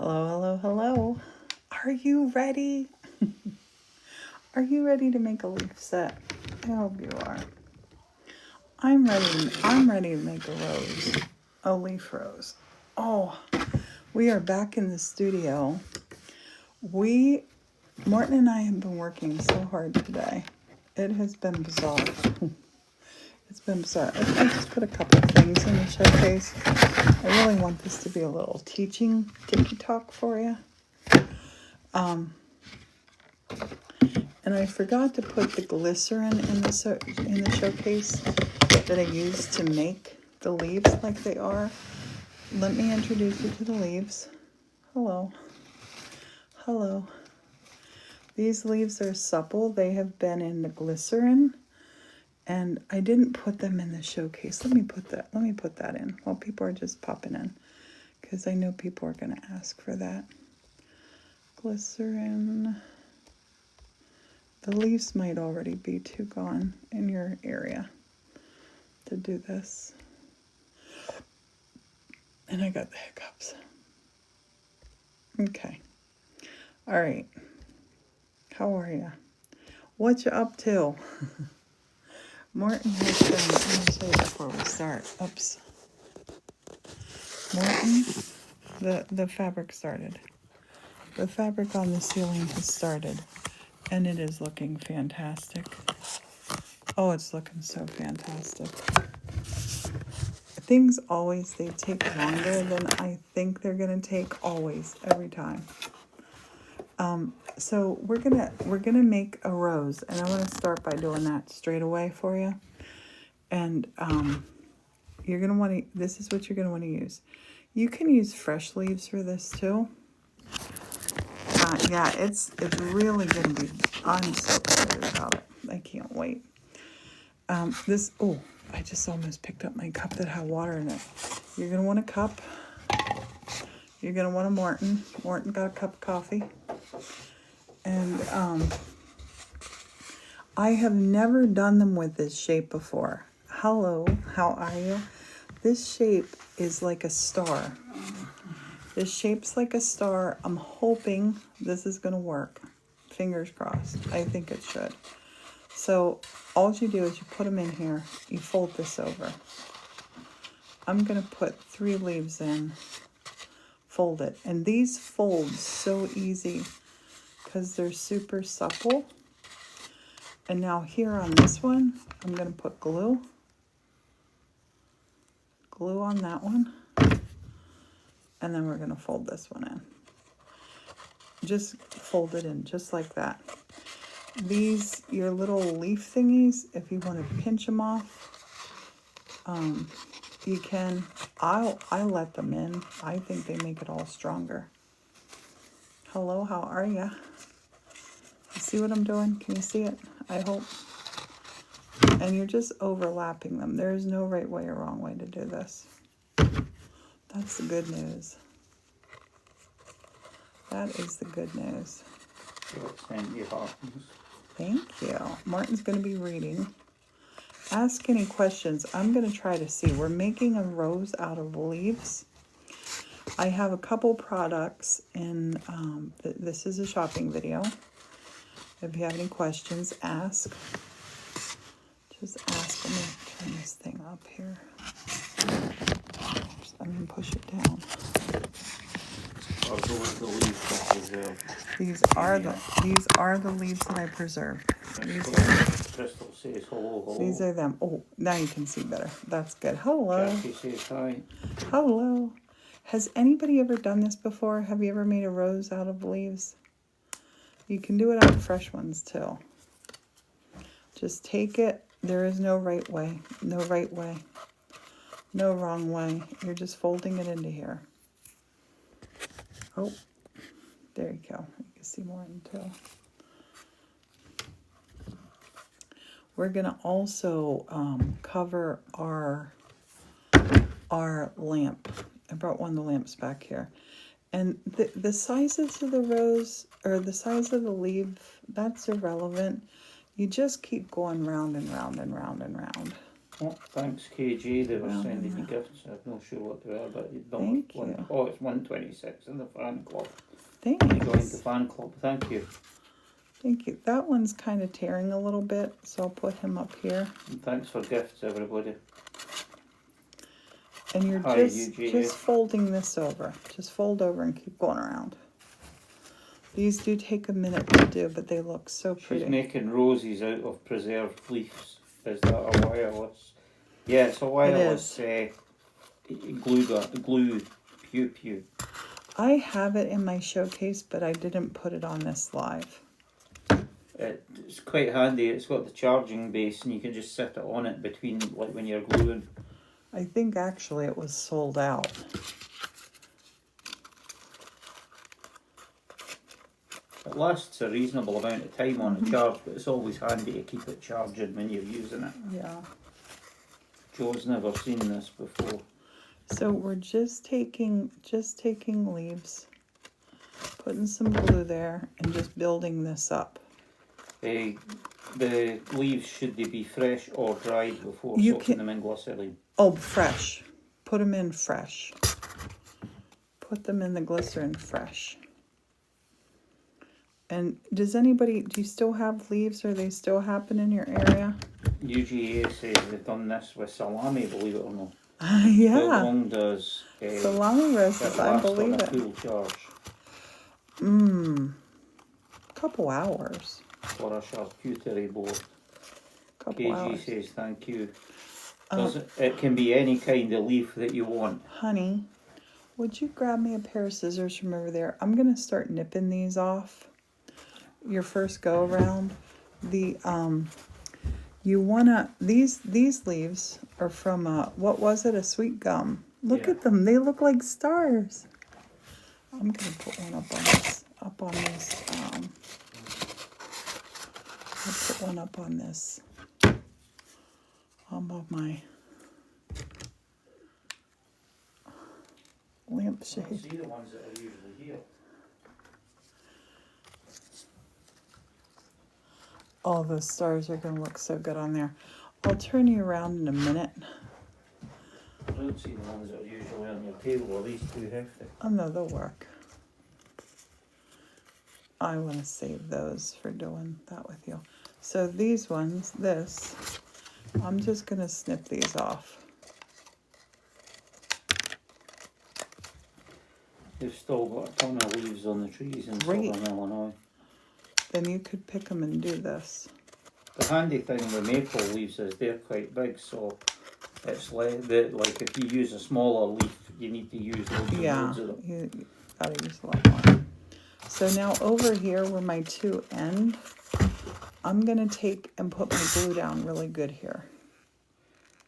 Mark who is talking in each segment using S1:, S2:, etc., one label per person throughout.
S1: Hello, hello, hello. Are you ready? Are you ready to make a leaf set? I hope you are. I'm ready to make a rose. A leaf rose. Oh, we are back in the studio. Martin and I have been working so hard today. It has been bizarre. It's been bizarre. I just put a couple of things in the showcase. I really want this to be a little teaching ticky-talk for you. And I forgot to put the glycerine in the showcase that I used to make the leaves like they are. Let me introduce you to the leaves. Hello. Hello. These leaves are supple. They have been in the glycerine. And I didn't put them in the showcase. Let me put that in while people are just popping in, because I know people are going to ask for that. Glycerine. The leaves might already be too gone in your area to do this. And I got the hiccups. Okay. All right. How are you? What you up to? Martin has been, let me say it before we start. Oops. Martin, the fabric started. The fabric on the ceiling has started. And it is looking fantastic. Oh, it's looking so fantastic. Things always, they take longer than I think they're going to take, always, every time. So we're gonna make a rose, and I want to start by doing that straight away for you. And you're gonna want to. This is what you're gonna want to use. You can use fresh leaves for this too. Yeah, it's really gonna be. I'm so excited about it. I can't wait. Oh, I just almost picked up my cup that had water in it. You're gonna want a cup. You're gonna want a Morton. Morton got a cup of coffee. And I have never done them with this shape before. Hello, how are you? This shape is like a star. This shape's like a star. I'm hoping this is going to work. Fingers crossed. I think it should. So all you do is you put them in here. You fold this over. I'm going to put 3 leaves in. Fold it. And these fold so easy because they're super supple. And now here on this one, I'm going to put glue. Glue on that one. And then we're going to fold this one in. Just fold it in just like that. These, your little leaf thingies, if you want to pinch them off, you can. I let them in. I think they make it all stronger. Hello, how are ya? You see what I'm doing? Can you see it? I hope. And you're just overlapping them. There is no right way or wrong way to do this. That's the good news. That is the good news. Thank you. Martin's going to be reading. Ask any questions. I'm going to try to see. We're making a rose out of leaves. I have a couple products in, this is a shopping video. If you have any questions, ask. Just ask. Let me turn this thing up here. I'm going to push it down. These are the leaves that I preserved. These are them. Oh, now you can see better. That's good. Hello. Hello. Has anybody ever done this before? Have you ever made a rose out of leaves? You can do it out of fresh ones too. Just take it. There is no right way. No right way. No wrong way. You're just folding it into here. Oh, there you go. You can see more into. We're gonna also cover our lamp. I brought one of the lamps back here, and the sizes of the rose or the size of the leaf, that's irrelevant. You just keep going round and round and round and round.
S2: Oh, thanks KG, they were
S1: Round
S2: sending
S1: and
S2: you
S1: round.
S2: gifts. I'm not sure what they were, but
S1: Thank you.
S2: Oh, it's 126 in the fan club.
S1: Thanks.
S2: You joined the fan club, thank you.
S1: Thank you. That one's kind of tearing a little bit, so I'll put him up here.
S2: And thanks for gifts, everybody.
S1: And you're
S2: Hi,
S1: just folding this over. Just fold over and keep going around. These do take a minute to do, but they look so pretty.
S2: She's making roses out of preserved leaves. Is that a wireless? Yeah, it's a wireless glue pew.
S1: I have it in my showcase, but I didn't put it on this live.
S2: It's quite handy. It's got the charging base, and you can just sit it on it between, like when you're gluing.
S1: I think actually it was sold out.
S2: It lasts a reasonable amount of time on a charge, but it's always handy to keep it charging when you're using it.
S1: Yeah.
S2: Joe's never seen this before.
S1: So we're just taking leaves, putting some glue there, and just building this up.
S2: The leaves, should they be fresh or dried before soaking them in glycerine?
S1: Oh, fresh. Put them in fresh. Put them in the glycerin fresh. And do you still have leaves? Are they still happen in your area?
S2: UGA says they've done this with salami, believe it or not.
S1: Yeah.
S2: How long does
S1: salami roses, I believe it.
S2: Full charge?
S1: Couple hours.
S2: For a charcuterie board.
S1: Couple hours.
S2: KG says thank you. It can be any kind of leaf that you want.
S1: Honey, would you grab me a pair of scissors from over there? I'm gonna start nipping these off. Your first go around. You wanna these leaves are from what was it? A sweet gum. Look at them. They look like stars. I'm gonna put one up on this. I'll put one up on this. Above my lampshade.
S2: See the ones that are usually here.
S1: Oh, those stars are going to look so good on there. I'll turn you around in a minute.
S2: I don't see the ones that are usually on your table. Are these too hefty?
S1: Oh no, they'll work. I want to save those for doing that with you. So these ones, I'm just going to snip these off.
S2: They've still got a ton of leaves on the trees in southern Illinois.
S1: Then you could pick them and do this.
S2: The handy thing with maple leaves is they're quite big, so it's like if you use a smaller leaf, you need to use loads of them.
S1: You gotta use a lot more. So now over here where my two end, I'm gonna take and put my glue down really good here.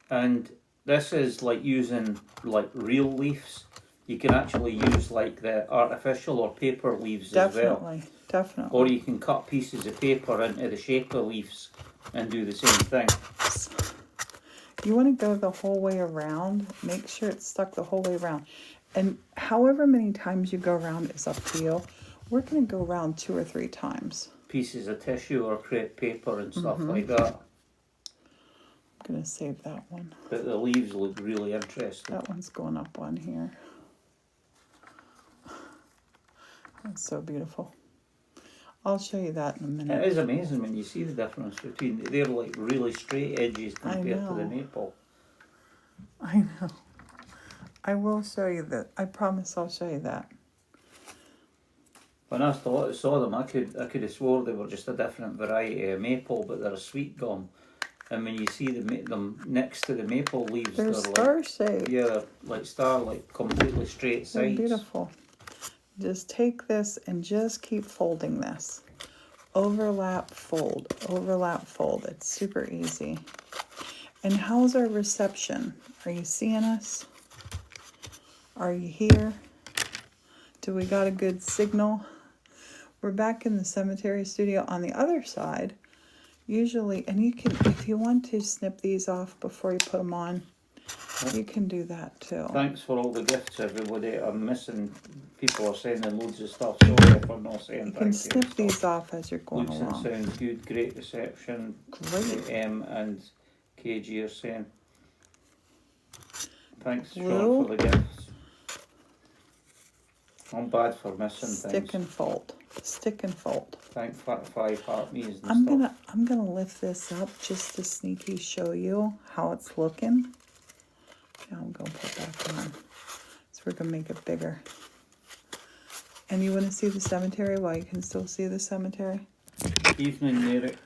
S2: And this is like using like real leaves. You can actually use like the artificial or paper leaves as well.
S1: Definitely.
S2: Or you can cut pieces of paper into the shape of leaves and do the same thing.
S1: You want to go the whole way around. Make sure it's stuck the whole way around. And however many times you go around is up to you. We're going to go around 2 or 3 times.
S2: Pieces of tissue or crepe paper and stuff like that.
S1: I'm going to save that one.
S2: But the leaves look really interesting.
S1: That one's going up on here. That's so beautiful. I'll show you that in a minute.
S2: It is amazing when you see the difference between, they're like really straight edges compared to the maple.
S1: I know. I will show you that. I promise I'll show you that.
S2: When I saw them, I could have swore they were just a different variety of maple, but they're a sweet gum. And when you see them next to the maple leaves,
S1: they're star shaped.
S2: Yeah, they're like completely straight sides.
S1: They're beautiful. Just take this and just keep folding this. Overlap, fold, overlap, fold. It's super easy. And how's our reception? Are you seeing us? Are you here? Do we got a good signal? We're back in the cemetery studio on the other side. Usually, and you can, if you want to snip these off before you put them on, you can do that too.
S2: Thanks for all the gifts, everybody. I'm missing, people are sending loads of stuff. Sorry if I'm not saying
S1: you can snip these off as you're going along.
S2: Sounds good, great reception.
S1: Great.
S2: M and KG are saying. Thanks,
S1: Blue.
S2: Sean, for the gifts. I'm bad for missing
S1: Stick
S2: things.
S1: and fold. Stick and fold.
S2: Thank 5 heart me's and
S1: I'm
S2: stuff.
S1: gonna lift this up just to sneaky show you how it's looking. Now I'm gonna put back on. So we're gonna make it bigger. And you wanna see the cemetery while you can still see the cemetery?
S2: Evening, Eric.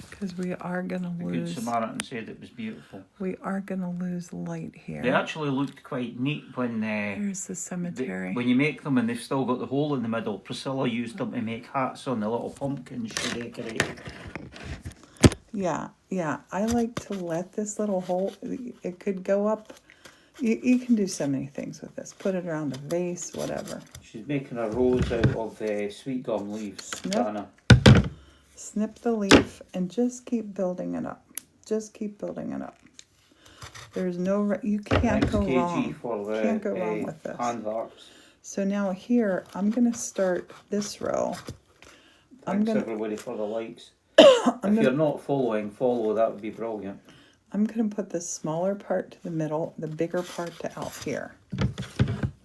S1: Because we are gonna
S2: The Good
S1: lose.
S2: Samaritan said it was beautiful.
S1: We are gonna lose light here.
S2: They actually looked quite neat when
S1: There's the cemetery.
S2: when you make them and they've still got the hole in the middle. Priscilla used them to make hats on the little pumpkins she decorated.
S1: Yeah. I like to let this little hole. It could go up. You can do so many things with this. Put it around a vase, whatever.
S2: She's making a rose out of sweet gum leaves,
S1: Snip.
S2: Dana.
S1: Snip the leaf and just keep building it up. Just keep building it up. There's no, you can't
S2: Thanks,
S1: go
S2: KG,
S1: wrong.
S2: for the
S1: Can't go wrong with this.
S2: hand hearts.
S1: So now here, I'm gonna start this row.
S2: Thanks everybody for the likes.
S1: I'm
S2: If you're not following, follow. That would be brilliant.
S1: I'm gonna put the smaller part to the middle, the bigger part to out here.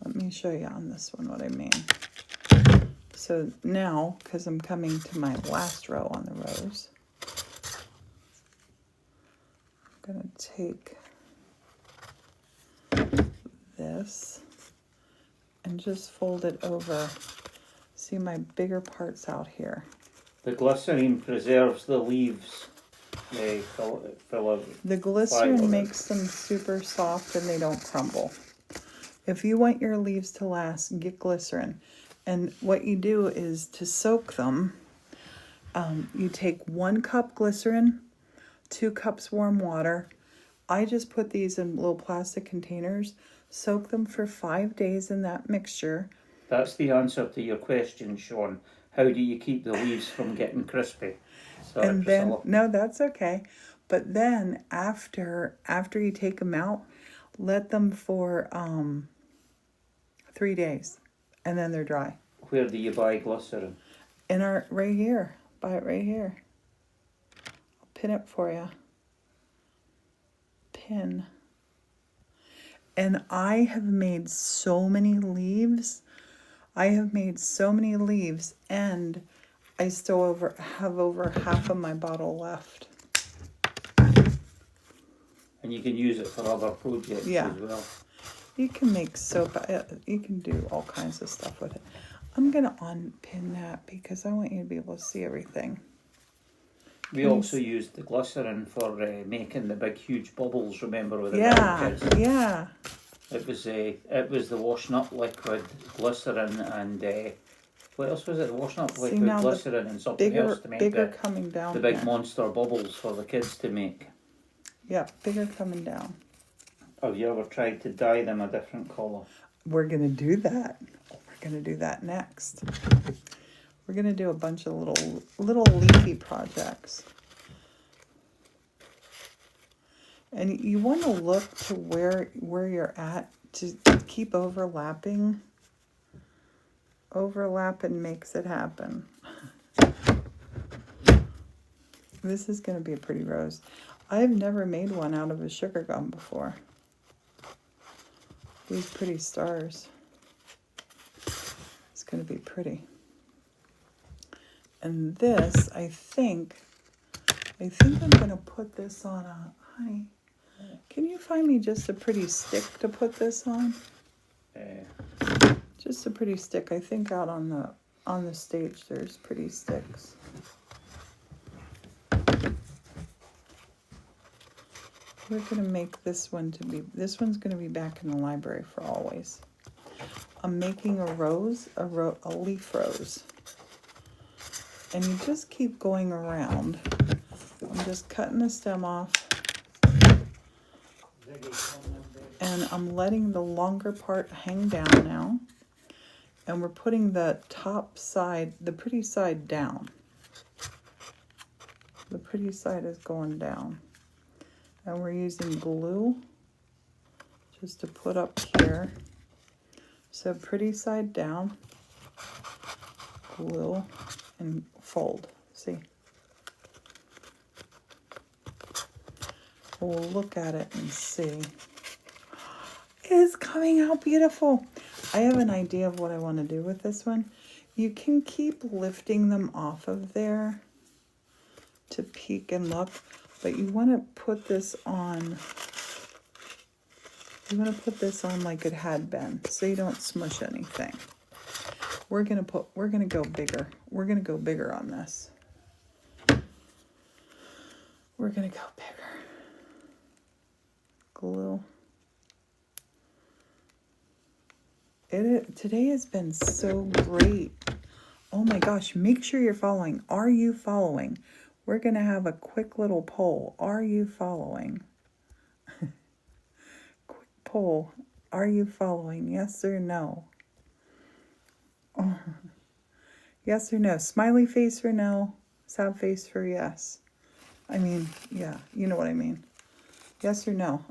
S1: Let me show you on this one what I mean. So now, because I'm coming to my last row on the rows, I'm gonna take this and just fold it over. See my bigger parts out here.
S2: The glycerine preserves the leaves. They fill out.
S1: The glycerin makes them super soft and they don't crumble. If you want your leaves to last, get glycerin. And what you do is to soak them, you take 1 cup glycerin, 2 cups warm water. I just put these in little plastic containers, soak them for 5 days in that mixture.
S2: That's the answer to your question, Sean. How do you keep the leaves from getting crispy? Sorry,
S1: And then,
S2: Priscilla.
S1: no, that's okay. But then after you take them out, let them for 3 days. And then they're dry.
S2: Where do you buy glycerin?
S1: Right here. Buy it right here. I'll pin it for you. Pin. And I have made so many leaves. And I still have over half of my bottle left.
S2: And you can use it for other projects as well.
S1: You can make soap. You can do all kinds of stuff with it. I'm going to unpin that because I want you to be able to see everything.
S2: We also used the glycerin for making the big, huge bubbles. Remember with the little kids?
S1: Yeah.
S2: It was the washing up liquid, glycerin, and what else was it? The washing up liquid, glycerin, and something else to make
S1: coming down.
S2: the big monster bubbles for the kids to make.
S1: Yeah, bigger coming down.
S2: Have you ever tried to dye them a different colour?
S1: We're gonna do that. We're gonna do that next. We're gonna do a bunch of little leafy projects. And you want to look to where you're at to keep overlapping. Overlapping makes it happen. This is going to be a pretty rose. I've never made one out of a sugar gum before. These pretty stars. It's going to be pretty. And this, I think I'm going to put this on a, honey, can you find me just a pretty stick to put this on? Just a pretty stick. I think out on the stage there's pretty sticks. We're going to make this one's going to be back in the library for always. I'm making a leaf rose. And you just keep going around. I'm just cutting the stem off. And I'm letting the longer part hang down now. And we're putting the top side, the pretty side down. The pretty side is going down. And we're using glue just to put up here. So pretty side down, glue, and fold. See? We'll look at it and see. coming out beautiful. I have an idea of what I want to do with this one. You can keep lifting them off of there to peek and look, but you want to put this on. You want to put this on like it had been, so you don't smush anything. We're gonna go bigger. We're gonna go bigger on this. We're gonna go bigger. Glue. Today has been so great. Oh my gosh, make sure you're following. Are you following? We're gonna have a quick little poll. Are you following? Quick poll. Are you following? Yes or no? Oh. Yes or no? Smiley face for no. Sad face for yes. I mean, yeah, you know what I mean. Yes or no?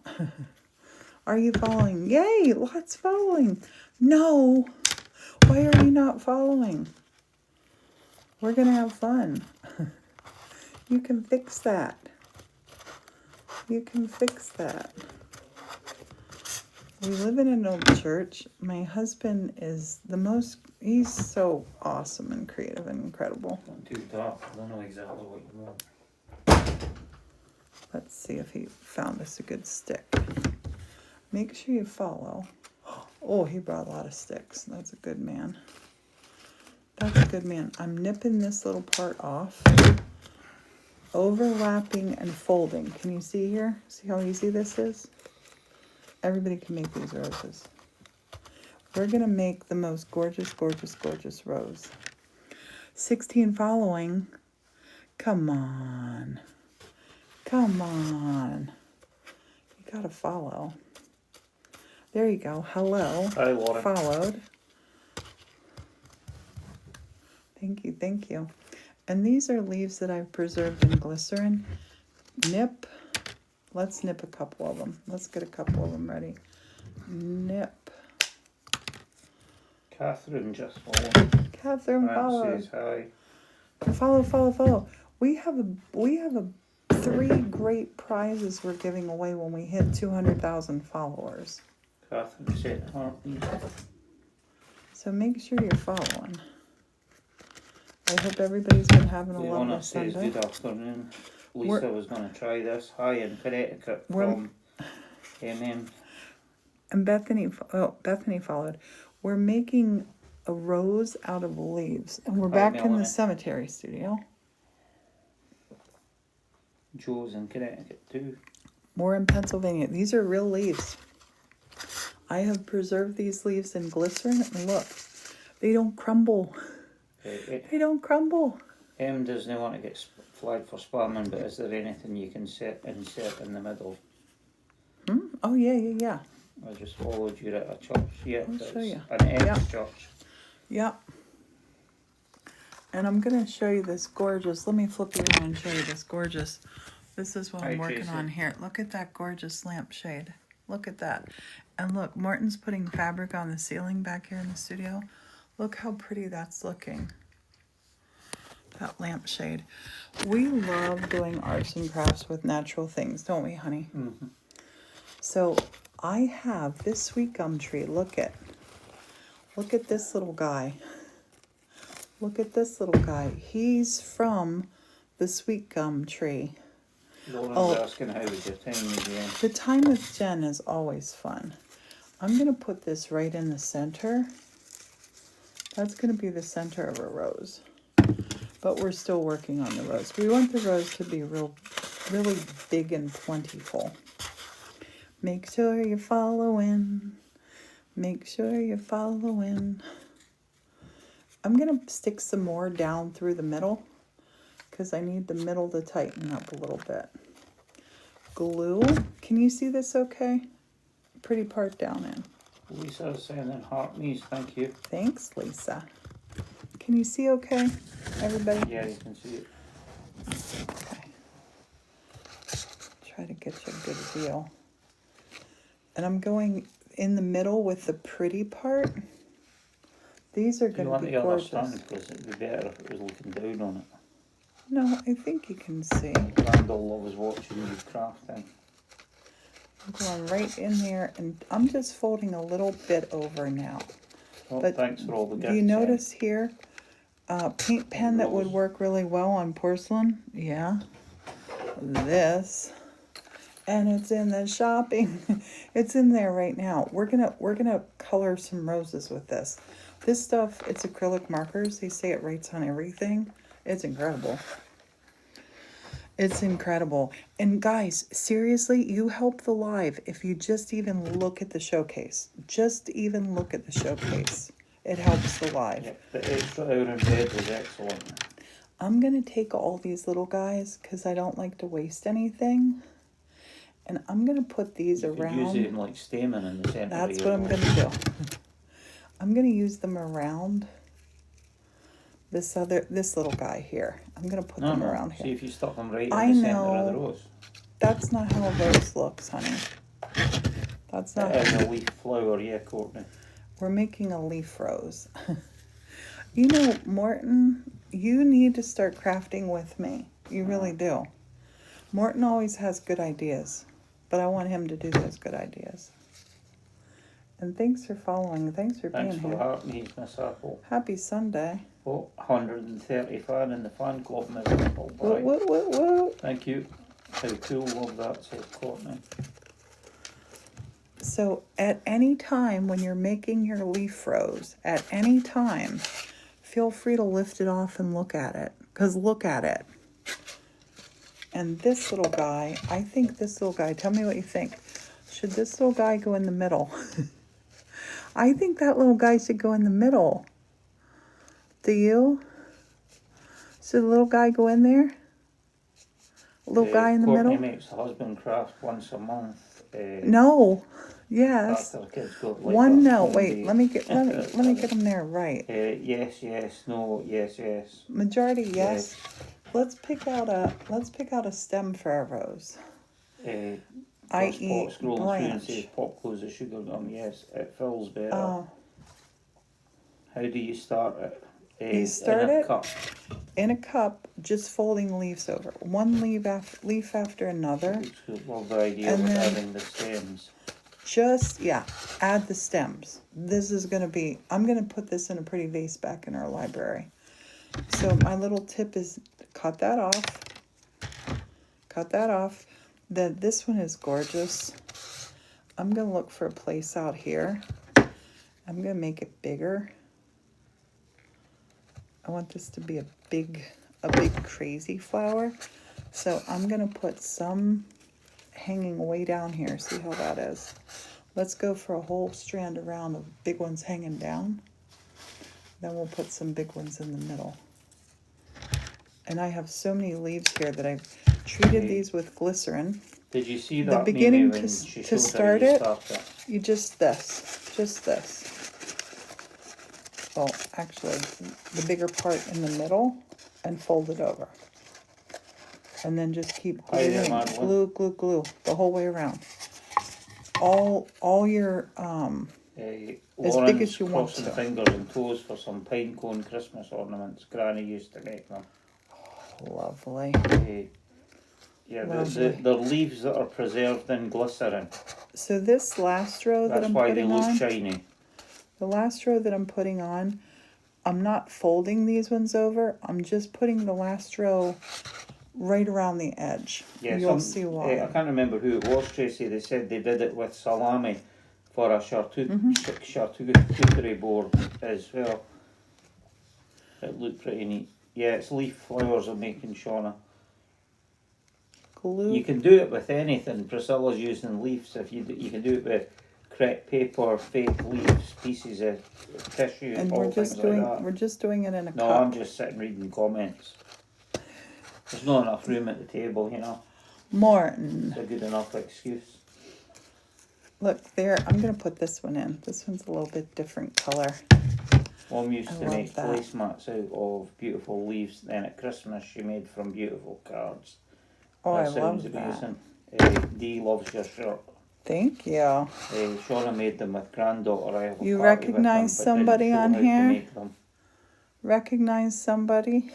S1: Are you following? Yay, lots following. No. Why are you not following? We're going to have fun. You can fix that. You can fix that. We live in an old church. My husband is he's so awesome and creative and incredible.
S2: Not too dark. I don't know exactly what you want.
S1: Let's see if he found us a good stick. Make sure you follow. Oh, he brought a lot of sticks. That's a good man. That's a good man. I'm nipping this little part off. Overlapping and folding. Can you see here? See how easy this is? Everybody can make these roses. We're going to make the most gorgeous, gorgeous, gorgeous rose. 16 following. Come on. Come on. You got to follow. There you go. Hello.
S2: Hi, Lauren.
S1: Followed. Thank you, thank you. And these are leaves that I've preserved in glycerin. Nip. Let's nip a couple of them. Let's get a couple of them ready. Nip.
S2: Catherine just followed.
S1: Catherine followed.
S2: Says hi.
S1: Follow, follow, follow. We have a 3 great prizes we're giving away when we hit 200,000 followers.
S2: Catherine said heartbeat.
S1: So make sure you're following. I hope everybody's been having a lovely
S2: Leona says
S1: Sunday.
S2: good afternoon. Lisa was going to try this. Hi, in Connecticut from MM.
S1: And Bethany followed. We're making a rose out of leaves. And we're back in the
S2: Melanie.
S1: cemetery studio.
S2: Joe's in Connecticut too.
S1: More in Pennsylvania. These are real leaves. I have preserved these leaves in glycerin. And look, they don't crumble. They don't crumble.
S2: Doesn't want to get flagged for spamming, but is there anything you can insert in the middle?
S1: Oh, yeah.
S2: I just followed you at a church. Yeah,
S1: I'll
S2: it's
S1: show you.
S2: an ex-church.
S1: Yeah. And I'm going to show you this gorgeous. Let me flip you around and show you this gorgeous. This is what I'm working on here. Look at that gorgeous lampshade. Look at that. And look, Martin's putting fabric on the ceiling back here in the studio. Look how pretty that's looking. That lampshade. We love doing arts and crafts with natural things, don't we, honey?
S2: Mm-hmm.
S1: So I have this sweet gum tree. Look at this little guy. Look at this little guy. He's from the sweet gum tree.
S2: Lauren's asking how was your time again.
S1: The time with Jen is always fun. I'm going to put this right in the center. That's going to be the center of a rose. But we're still working on the rose. We want the rose to be really big and plentiful. Make sure you're following. Make sure you're following. I'm going to stick some more down through the middle because I need the middle to tighten up a little bit. Glue. Can you see this okay? Pretty part down in.
S2: Lisa's sending heart knees, thank you.
S1: Thanks, Lisa. Can you see okay, everybody?
S2: Yeah, you can see it.
S1: Okay. Try to get you a good view. And I'm going in the middle with the pretty part. These are going to be gorgeous.
S2: You want the other stand because it would be better if it was looking down on it.
S1: No, I think you can see.
S2: Randall loves watching you crafting.
S1: I'm going right in there, and I'm just folding a little bit over now.
S2: Oh,
S1: But
S2: thanks for all the gifts.
S1: do you notice here, paint pen that would
S2: Rose.
S1: work really well on porcelain? Yeah. This. And it's in the shopping. It's in there right now. We're gonna color some roses with this. This stuff, it's acrylic markers. They say it writes on everything. It's incredible. It's incredible. And guys, seriously, you help the live if you just even look at the showcase. Just even look at the showcase. It helps the live.
S2: Yep, the extra hour in bed was excellent.
S1: I'm going to take all these little guys because I don't like to waste anything. And I'm going to put these
S2: You could
S1: around.
S2: use it in like stamen in the centre.
S1: That's what I'm going to do. I'm going to use them around this little guy here. I'm going to put them around here.
S2: See if you stuck them right
S1: I
S2: in the centre of
S1: know.
S2: the rose.
S1: That's not how a rose looks, honey. That's not
S2: It
S1: how.
S2: is a leaf flower, yeah, Courtney.
S1: We're making a leaf rose. You know, Morton, you need to start crafting with me. You really do. Morton always has good ideas, but I want him to do those good ideas. And thanks for following. Thanks for
S2: Thanks
S1: being
S2: for
S1: here.
S2: the heart, Miss Apple.
S1: Happy Sunday.
S2: Oh, 130 fan in the fan club, Miss Apple.
S1: Woo, woo, woo, woo.
S2: Thank you. How cool, love that, says Courtney.
S1: So at any time when you're making your leaf rose, at any time, feel free to lift it off and look at it. Because look at it. And this little guy, I think this little guy, tell me what you think. Should this little guy go in the middle? I think that little guy should go in the middle. Do you? Should the little guy go in there? Little guy in the
S2: Courtney
S1: middle?
S2: makes the husband craft once a month.
S1: No. Yes.
S2: After the kids go to
S1: One no.
S2: home
S1: Wait.
S2: day.
S1: Let me get them there right.
S2: Yes, yes, no, yes, yes.
S1: Majority yes. Let's pick out a stem for our rose. I.e.
S2: Scrolling through and
S1: branch.
S2: says pop close the sugar gum. Yes, it fills better.
S1: Oh.
S2: How do you start it?
S1: You start
S2: in a
S1: it
S2: cup.
S1: in a cup, just folding leaves over. One leaf after another.
S2: Love the idea
S1: And
S2: of
S1: then-
S2: having the stems.
S1: Just, add the stems. This is going to be, I'm going to put this in a pretty vase back in our library. So my little tip is cut that off. Cut that off. Then this one is gorgeous. I'm going to look for a place out here. I'm going to make it bigger. I want this to be a big crazy flower. So I'm going to put some hanging way down here. See how that is. Let's go for a whole strand around of big ones hanging down. Then we'll put some big ones in the middle. And I have so many leaves here that I've treated these with glycerine.
S2: Did you see
S1: The
S2: that
S1: beginning
S2: Mimi, when
S1: to
S2: she showed
S1: start
S2: how you
S1: it,
S2: start it?
S1: you just this. Well, actually, the bigger part in the middle and fold it over. And then just keep
S2: Hi there,
S1: gluing,
S2: Madeline.
S1: glue the whole way around. All your as
S2: Lauren's
S1: big as you want
S2: crossing
S1: to.
S2: fingers and toes for some pine cone Christmas ornaments. Granny used to make them.
S1: Lovely.
S2: They're leaves that are preserved in glycerine.
S1: So this last row that
S2: That's
S1: I'm
S2: why they
S1: putting
S2: look
S1: on,
S2: shiny.
S1: the last row that I'm putting on, I'm not folding these ones over. I'm just putting the last row right around the edge.
S2: Yeah,
S1: You'll see why.
S2: I can't remember who it was, Tracy. They said they did it with salami for a charcuterie board as well. It looked pretty neat. Yeah, it's leaf flowers I'm making, Shauna.
S1: Glue.
S2: You can do it with anything. Priscilla's using leaves. If you can do it with crepe paper, fake leaves, pieces of tissue,
S1: And
S2: all
S1: we're just
S2: things
S1: doing
S2: like that.
S1: we're just doing it in a
S2: No,
S1: cup.
S2: I'm just sitting reading comments. There's not enough room at the table, you know.
S1: Morton.
S2: It's a good enough excuse.
S1: Look there, I'm gonna put this one in. This one's a little bit different color.
S2: Mum used
S1: I
S2: to
S1: love
S2: make
S1: that.
S2: placemats out of beautiful leaves. Then at Christmas she made from beautiful cards.
S1: Oh, I
S2: That
S1: love
S2: sounds
S1: that.
S2: amazing. Dee loves your shirt.
S1: Thank you.
S2: Shauna made them with granddaughter. I have a
S1: You
S2: party with them,
S1: recognize
S2: but didn't
S1: somebody
S2: show
S1: on
S2: how to
S1: here?
S2: make them.
S1: Recognize somebody?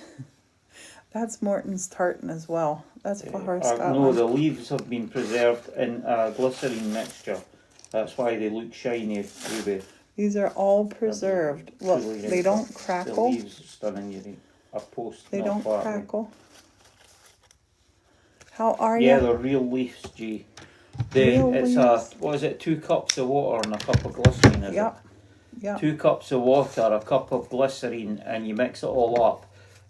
S1: That's Morton's tartan as well. That's Forest
S2: No,
S1: Scotland.
S2: the leaves have been preserved in a glycerine mixture. That's why they look shiny, Ruby.
S1: These are all preserved. Look,
S2: Truly,
S1: they don't
S2: The
S1: crackle.
S2: leaves are stunning. You a post.
S1: They
S2: not
S1: don't
S2: flat,
S1: crackle. How are
S2: Yeah,
S1: you?
S2: they're real leaves, G.
S1: Real
S2: It's
S1: leaves?
S2: what is it? 2 cups of water and a cup of glycerine, is
S1: Yep.
S2: it?
S1: Yep.
S2: 2 cups of water, a cup of glycerine, and you mix it all up,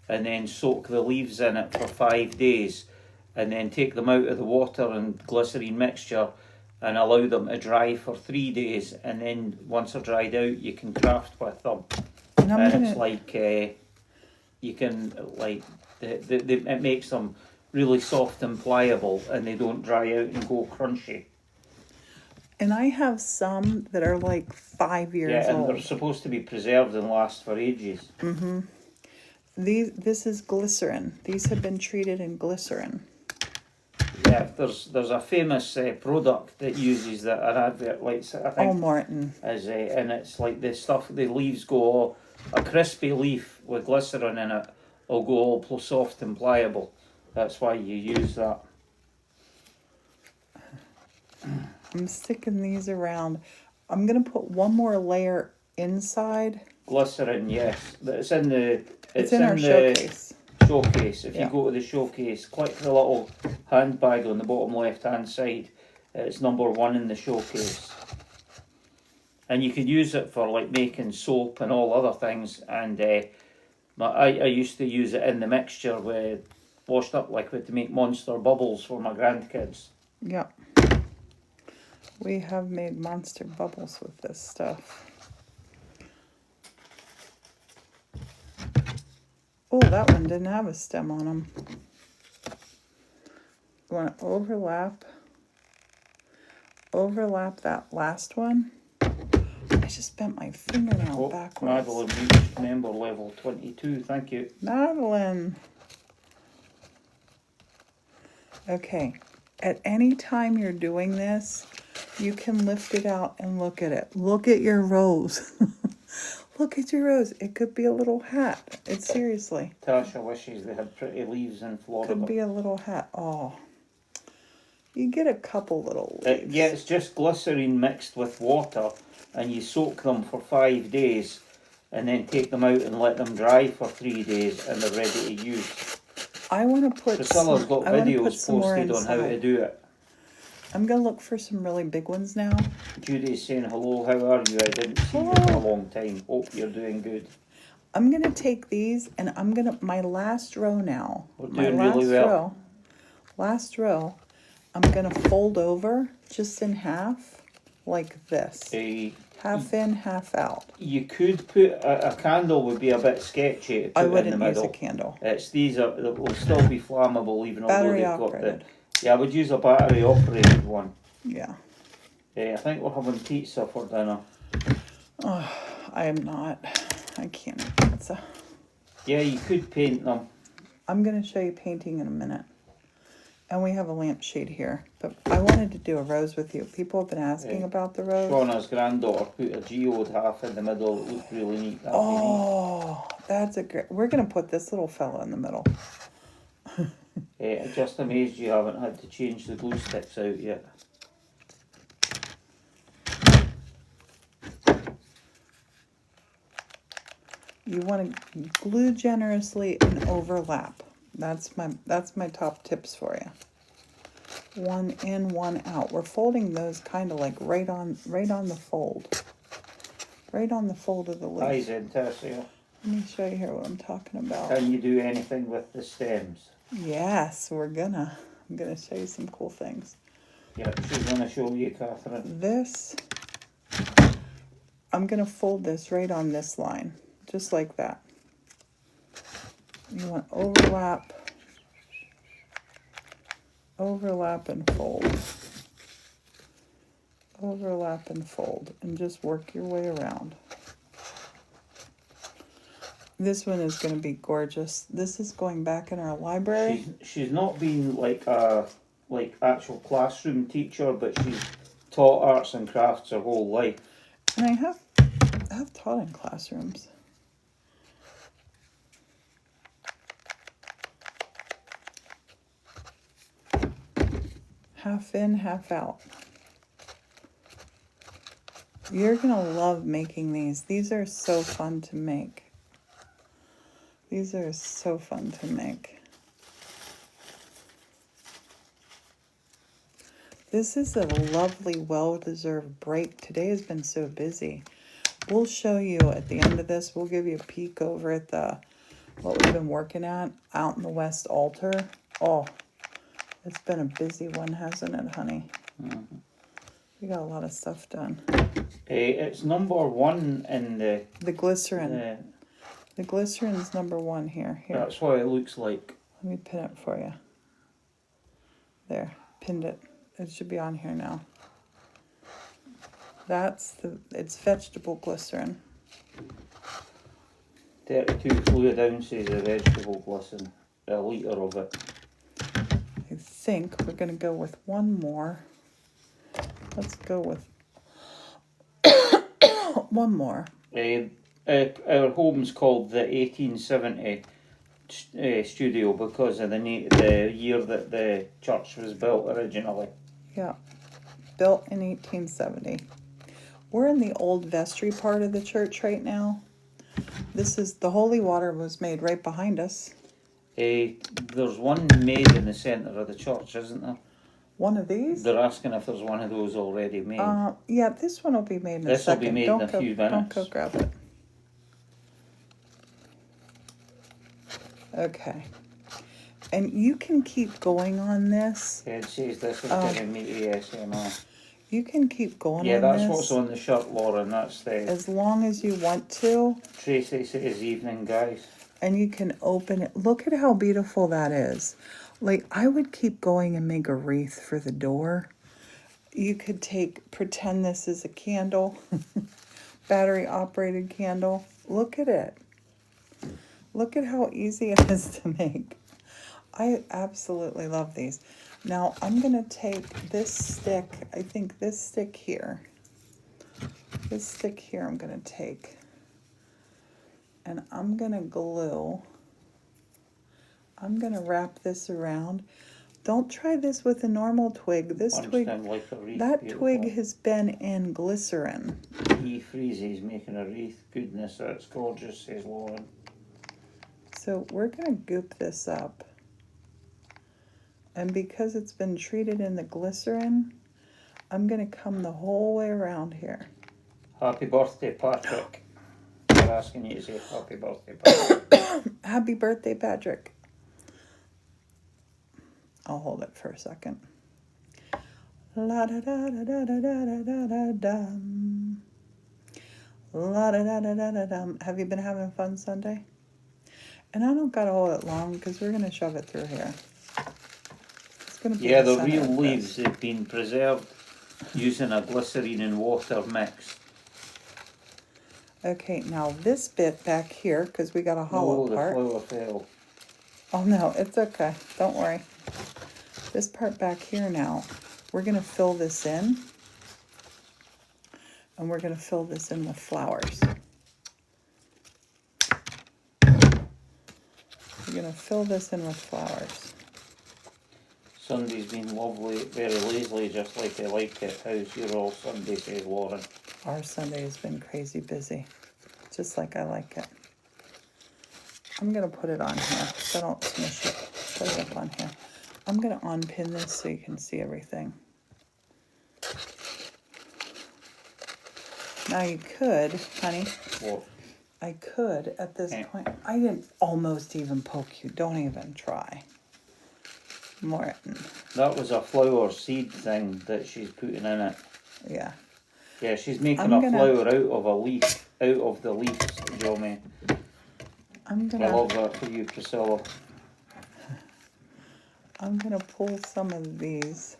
S2: and then soak the leaves in it for 5 days, and then take them out of the water and glycerine mixture, and allow them to dry for 3 days, and then once they're dried out, you can craft with them. And it's like you can it makes them really soft and pliable, and they don't dry out and go crunchy.
S1: And I have some that are like 5 years
S2: Yeah, and
S1: old.
S2: they're supposed to be preserved and last for ages.
S1: Mm-hmm. This is glycerin. These have been treated in glycerin.
S2: Yeah, there's a famous product that uses that an advert likes. I think.
S1: Oh, Martin.
S2: And it's like the stuff. The leaves go all, a crispy leaf with glycerin in it will go all soft and pliable. That's why you use that.
S1: I'm sticking these around. I'm gonna put one more layer inside.
S2: Glycerin, yes. It's in
S1: our showcase.
S2: Showcase. If
S1: Yeah.
S2: you go to the showcase, click the little handbag on the bottom left hand side. It's number 1 in the showcase. And you could use it for like making soap and all other things. And I used to use it in the mixture with washed up liquid to make monster bubbles for my grandkids.
S1: Yep. We have made monster bubbles with this stuff. Oh, that one didn't have a stem on them. You want to overlap that last one. I just bent my fingernail backwards.
S2: Madeline reached member level 22. Thank you.
S1: Madeline. Okay. At any time you're doing this, you can lift it out and look at it. Look at your rose. Look at your rose. It could be a little hat. It's seriously.
S2: Tasha wishes they had pretty leaves in Florida.
S1: Could be a little hat. Oh. You get a couple little leaves.
S2: Yeah, it's just glycerine mixed with water, and you soak them for 5 days, and then take them out and let them dry for 3 days, and they're ready to use.
S1: I want to put
S2: Priscilla's got videos posted on how to do it.
S1: I'm going to look for some really big ones now.
S2: Judy's saying, hello, how are you? I didn't see you for a long time. Hope you're doing good.
S1: I'm going to take these, and I'm going to, my last row now.
S2: We're doing really well.
S1: Last row, I'm going to fold over just in half, like this. Half in, half out.
S2: You could put, a candle would be a bit sketchy to put
S1: I
S2: in the
S1: wouldn't
S2: middle.
S1: use a candle.
S2: These will still be flammable, even although they've got
S1: operated.
S2: Yeah, I would use a battery operated one.
S1: Yeah.
S2: I think we're having pizza for dinner.
S1: Oh, I am not. I can't eat pizza.
S2: Yeah, you could paint them.
S1: I'm going to show you painting in a minute. And we have a lampshade here. But I wanted to do a rose with you. People have been asking about the rose.
S2: Shauna's granddaughter put a geode half in the middle. It looked really neat.
S1: Oh, that's a great... We're going to put this little fella in the middle.
S2: Just amazed you haven't had to change the glue sticks out yet.
S1: You want to glue generously and overlap. That's my top tips for you. One in, one out. We're folding those kind of like right on the fold. Right on the fold of the leaf.
S2: Hi, Zentassia.
S1: Let me show you here what I'm talking about.
S2: Can you do anything with the stems?
S1: Yes, I'm gonna show you some cool things.
S2: Yeah, she's gonna show you, Catherine.
S1: This, I'm gonna fold this right on this line, just like that. You want overlap and fold. Overlap and fold, and just work your way around. This one is going to be gorgeous. This is going back in our library.
S2: She's not been like a actual classroom teacher, but she's taught arts and crafts her whole life.
S1: And I have taught in classrooms. half in, half out. You're gonna love making these. These are so fun to make. These are so fun to make. This is a lovely, well-deserved break. Today has been so busy. We'll show you at the end of this. We'll give you a peek over at what we've been working at out in the West Altar. Oh, it's been a busy one, hasn't it, honey?
S2: Mm-hmm.
S1: We got a lot of stuff done.
S2: It's number 1 in
S1: the glycerin. The glycerin's number 1 here. Here.
S2: That's what it looks like.
S1: Let me pin it for you. There, pinned it. It should be on here now. It's vegetable glycerin.
S2: 32 fluid ounces of vegetable glycerin, a litre of it.
S1: I think we're going to go with one more. Let's go with one more.
S2: Our home's called the 1870 studio because of the year that the church was built originally.
S1: Yeah, built in 1870. We're in the old vestry part of the church right now. This is, the holy water was made right behind us.
S2: There's one made in the centre of the church, isn't there?
S1: One of these?
S2: They're asking if there's one of those already made.
S1: Yeah, this one will be made in a second.
S2: This will be made in a few minutes.
S1: Don't go grab it. Okay. And you can keep going on this.
S2: It says this is giving me ASMR.
S1: You can keep going on this.
S2: Yeah, that's what's on the shirt, Lauren. That's the...
S1: As long as you want to.
S2: Tracy says evening, guys.
S1: And you can open it. Look at how beautiful that is. Like, I would keep going and make a wreath for the door. You could pretend this is a candle. Battery operated candle. Look at it. Look at how easy it is to make. I absolutely love these. Now, I'm going to take this stick, I think this stick here. This stick here I'm going to take. And I'm going to glue. I'm going to wrap this around. Don't try this with a normal twig. This twig,
S2: like a wreath,
S1: that
S2: beautiful.
S1: twig has been in glycerin.
S2: He freezes making a wreath. Goodness, that's gorgeous, says Lauren.
S1: So we're going to goop this up. And because it's been treated in the glycerin, I'm going to come the whole way around here.
S2: Happy birthday, Patrick. They're asking you to say happy birthday, Patrick.
S1: Happy birthday, Patrick. I'll hold it for a second. La da da da da da da da da dum. La da da da da da dum. Have you been having fun Sunday? And I don't gotta hold it long because we're gonna shove it through here. It's gonna be
S2: yeah, the real leaves have been preserved using a glycerine and water mix.
S1: Okay, now this bit back here, because we got a hollow part.
S2: The flower fell.
S1: Oh no, it's okay. Don't worry. This part back here now, we're going to fill this in. And we're going to fill this in with flowers. We're going to fill this in with flowers.
S2: Sunday's been lovely, very lazily, just like I like it. How's your all Sunday, says Lauren.
S1: Our Sunday has been crazy busy, just like I like it. I'm going to put it on here so I don't smush it. Put it up on here. I'm going to unpin this so you can see everything. Now you could, honey.
S2: What?
S1: I could at this point. I didn't almost even poke you. Don't even try. Morton.
S2: That was a flower seed thing that she's putting in it.
S1: Yeah.
S2: Yeah, she's making flower out of a leaf, out of the leaves, Johnny. I love that for you, Priscilla.
S1: I'm going to pull some of these.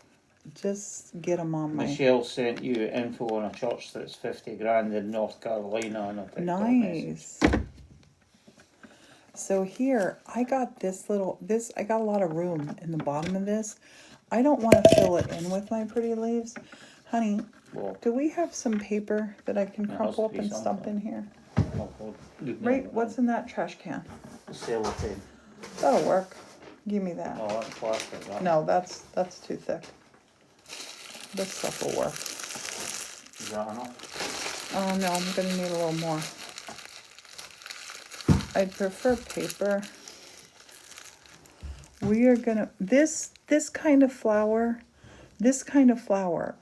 S1: Just get them on my...
S2: Michelle sent you info on a church that's 50 grand in North Carolina on a TikTok
S1: nice.
S2: Message.
S1: So here, I got I got a lot of room in the bottom of this. I don't want to fill it in with my pretty leaves. Honey, do we have some paper that I can crumple up and stump in here? Right, what's in that trash can?
S2: Cellophane.
S1: That'll work. Give me that.
S2: Oh, that's plastic. That.
S1: No, that's too thick. This stuff will work.
S2: Is that enough?
S1: Oh no, I'm gonna need a little more. I'd prefer paper. We are gonna, this kind of flower,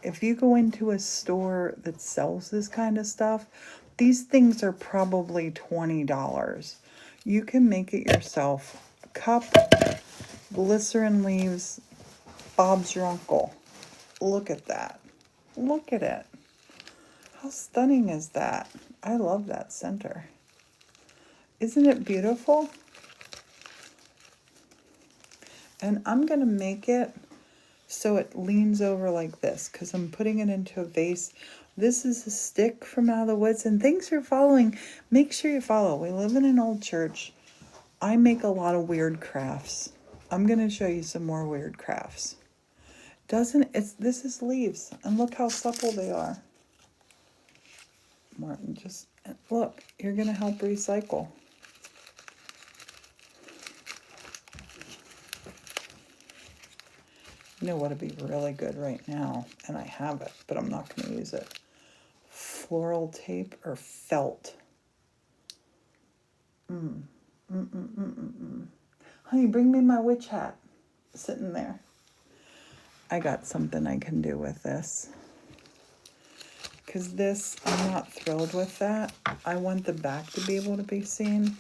S1: if you go into a store that sells this kind of stuff, these things are probably $20. You can make it yourself. Cup, glycerin leaves, Bob's your uncle. Look at that. Look at it. How stunning is that? I love that center. Isn't it beautiful? And I'm gonna make it so it leans over like this because I'm putting it into a vase. This is a stick from out of the woods, and thanks for following. Make sure you follow. We live in an old church. I make a lot of weird crafts. I'm gonna show you some more weird crafts. This is leaves, and look how supple they are. Martin, just look, you're gonna help recycle. You know what would be really good right now, and I have it, but I'm not gonna use it. Floral tape or felt. Honey, bring me my witch hat. Sitting there. I got something I can do with this. Because this, I'm not thrilled with that. I want the back to be able to be seen.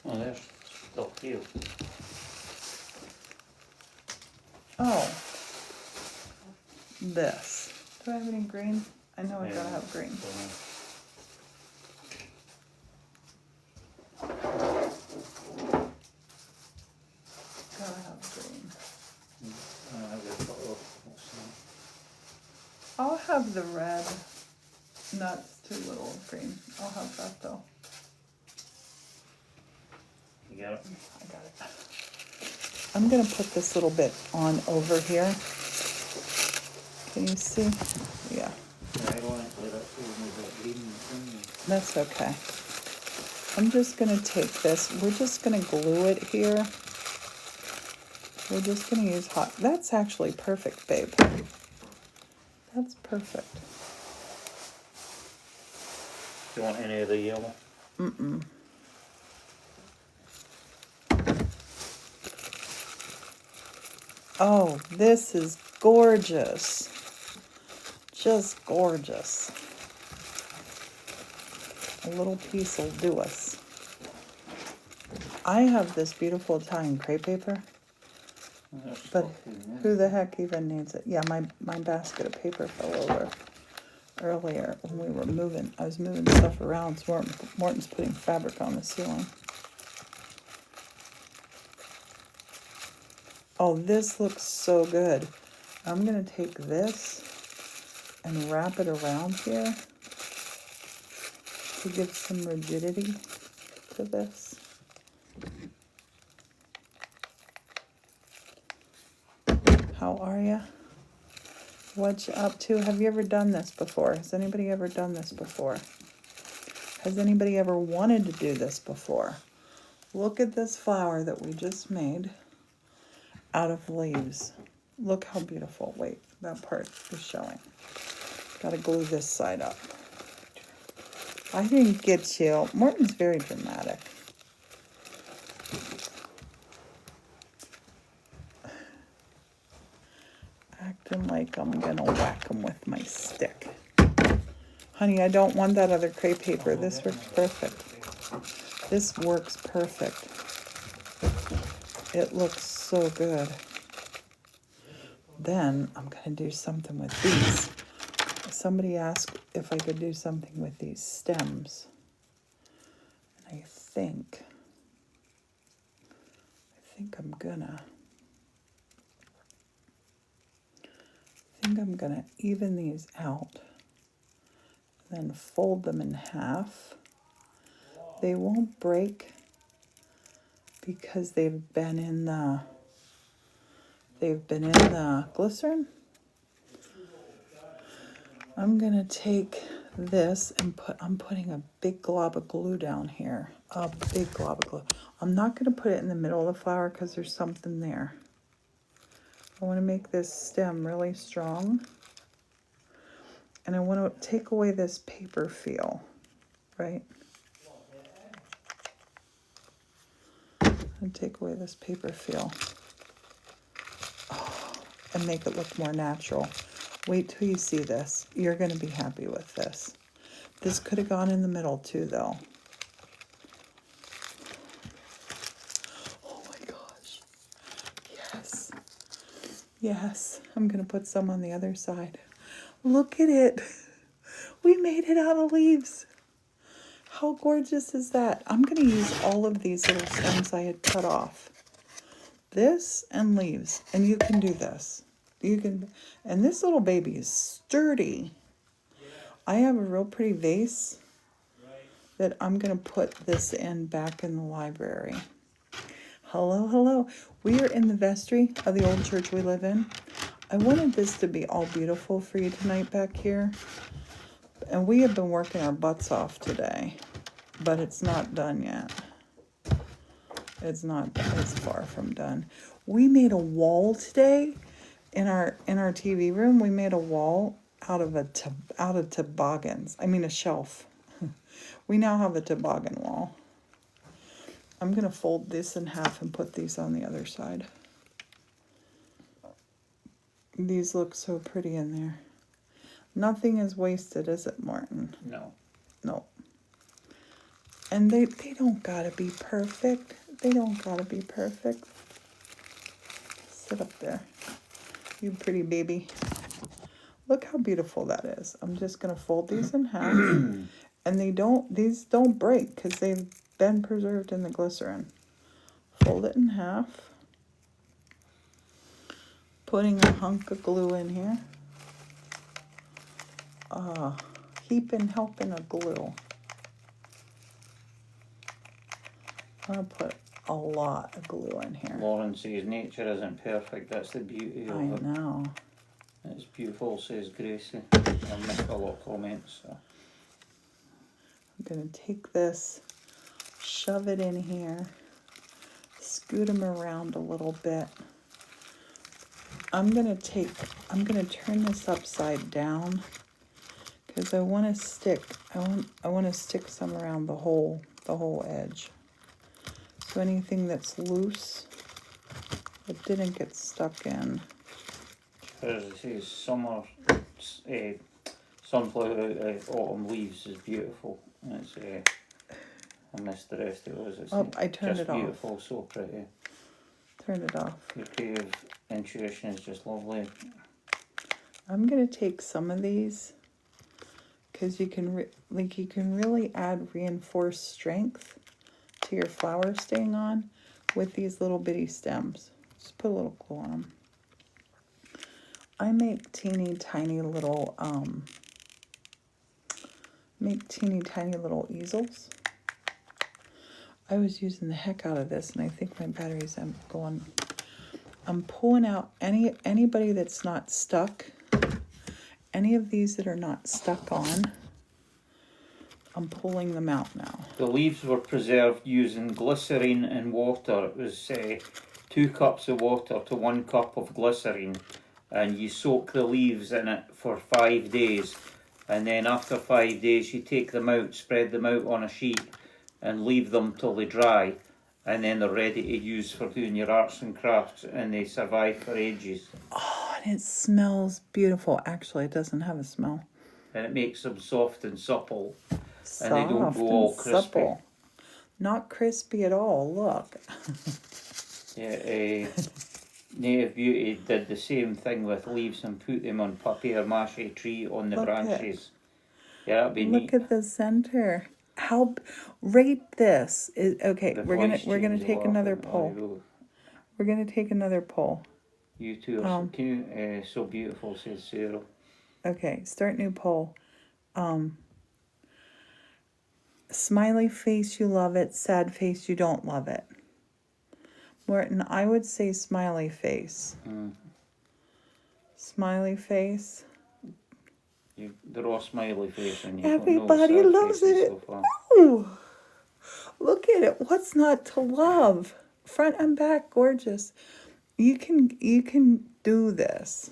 S2: Oh, there's still here.
S1: Oh. This. Do I have any green? I know I gotta have green. Gotta have green. I'll have the red. That's too little of green. I'll have that though.
S2: You got it?
S1: I got it. I'm gonna put this little bit on over here. Can you see? Yeah. That's okay. I'm just gonna take this. We're just gonna glue it here. We're just gonna use hot. That's actually perfect, babe. That's perfect.
S2: Do you want any of the yellow?
S1: Mm-mm. Oh, this is gorgeous. Just gorgeous. A little piece will do us. I have this beautiful Italian crepe paper, but who the heck even needs it? Yeah, my basket of paper fell over earlier when we were moving. I was moving stuff around, so Morton's putting fabric on the ceiling. Oh, this looks so good. I'm gonna take this and wrap it around here to give some rigidity to this. How are you? What you up to? Have you ever done this before? Has anybody ever done this before? Has anybody ever wanted to do this before? Look at this flower that we just made out of leaves. Look how beautiful. Wait, that part is showing. Gotta glue this side up. I didn't get you. Morton's very dramatic. Acting like I'm gonna whack him with my stick. Honey, I don't want that other crepe paper. This works perfect. This works perfect. It looks so good. Then I'm gonna do something with these. Somebody asked if I could do something with these stems. And I think I'm gonna even these out, then fold them in half. They won't break because they've been in the glycerin. I'm gonna take this and I'm putting a big glob of glue down here. A big glob of glue. I'm not gonna put it in the middle of the flower because there's something there. I want to make this stem really strong. And I want to take away this paper feel, right? And take away this paper feel. Oh, and make it look more natural. Wait till you see this. You're going to be happy with this. This could have gone in the middle too, though. Oh my gosh. Yes. Yes. I'm going to put some on the other side. Look at it. We made it out of leaves. How gorgeous is that? I'm going to use all of these little stems I had cut off. This and leaves. And you can do this. You can, and this little baby is sturdy. I have a real pretty vase that I'm going to put this in back in the library. Hello, hello. We are in the vestry of the old church we live in. I wanted this to be all beautiful for you tonight back here. And we have been working our butts off today, but it's not done yet. It's not, it's far from done. We made a wall today in our TV room. We made a wall out of toboggans. I mean a shelf. We now have a toboggan wall. I'm going to fold this in half and put these on the other side. These look so pretty in there. Nothing is wasted, is it, Martin?
S2: No.
S1: No. And they don't gotta be perfect. They don't gotta be perfect. Sit up there, you pretty baby. Look how beautiful that is. I'm just gonna fold these in half. And these don't break because they've been preserved in the glycerin. Fold it in half. Putting a hunk of glue in here. Heaping, helping of glue. I'll put a lot of glue in here.
S2: Lauren says nature isn't perfect. That's the beauty of it.
S1: I know.
S2: It's beautiful, says Gracie. I missed a lot of comments. So.
S1: I'm going to take this, shove it in here, scoot them around a little bit. I'm going to turn this upside down because I want to stick, I want to stick some around the whole edge. So anything that's loose, that didn't get stuck in.
S2: As it says, summer, sunflower autumn leaves is beautiful. It's, I missed the rest of it. It's
S1: I turned
S2: just
S1: it off.
S2: beautiful, so pretty.
S1: Turn it off.
S2: Your creative intuition is just lovely.
S1: I'm gonna take some of these because you can really add reinforced strength to your flower staying on with these little bitty stems. Just put a little glue on them. I make teeny tiny little easels. I was using the heck out of this, and I think my batteries going. I'm pulling out anybody that's not stuck. Any of these that are not stuck on, I'm pulling them out now.
S2: The leaves were preserved using glycerine and water. It was 2 cups of water to 1 cup of glycerine, and you soak the leaves in it for 5 days, and then after 5 days you take them out, spread them out on a sheet and leave them till they dry, and then they're ready to use for doing your arts and crafts, and they survive for ages.
S1: Oh, and it smells beautiful. Actually, it doesn't have a smell.
S2: And it makes them soft and supple.
S1: Soft
S2: and they don't go all crispy.
S1: Supple. Not crispy at all. Look.
S2: Yeah, Native Beauty did the same thing with leaves and put them on papier-mâché tree on the
S1: Look
S2: branches. Yeah, that'd be
S1: Look
S2: neat.
S1: at the center. How rate this? Okay,
S2: The
S1: we're
S2: voice
S1: gonna
S2: changes
S1: take
S2: off
S1: another
S2: and
S1: poll.
S2: audio.
S1: We're gonna take another poll.
S2: You two are so cute, so beautiful, says Sarah.
S1: Okay, start new poll. Smiley face, you love it. Sad face, you don't love it. Morton, I would say smiley face. Smiley face.
S2: They're all smiley face, and
S1: Everybody loves it.
S2: So far.
S1: Ooh, look at it. What's not to love? Front and back, gorgeous. You can do this.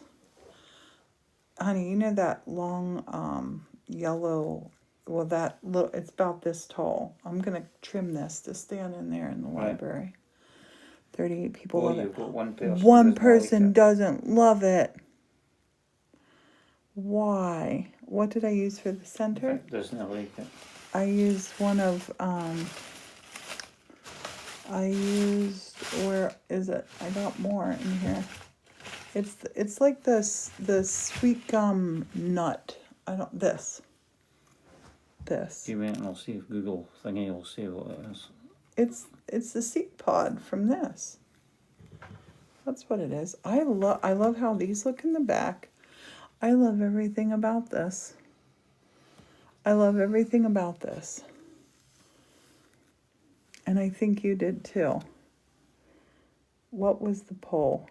S1: honey, you know that long yellow, well, that little, it's about this tall. I'm gonna trim this to stand in there in the
S2: Right.
S1: library. 38 people
S2: Oh,
S1: love it.
S2: you've got one person.
S1: One
S2: doesn't
S1: person
S2: like it.
S1: doesn't love it. Why? What did I use for the center?
S2: Doesn't like it.
S1: I used one of, where is it? I got more in here. It's like the sweet gum nut. This.
S2: You wait and I'll see if Google thingy will say what it is.
S1: It's the seed pod from this. That's what it is. I love how these look in the back. I love everything about this. I love everything about this. And I think you did too. What was the poll?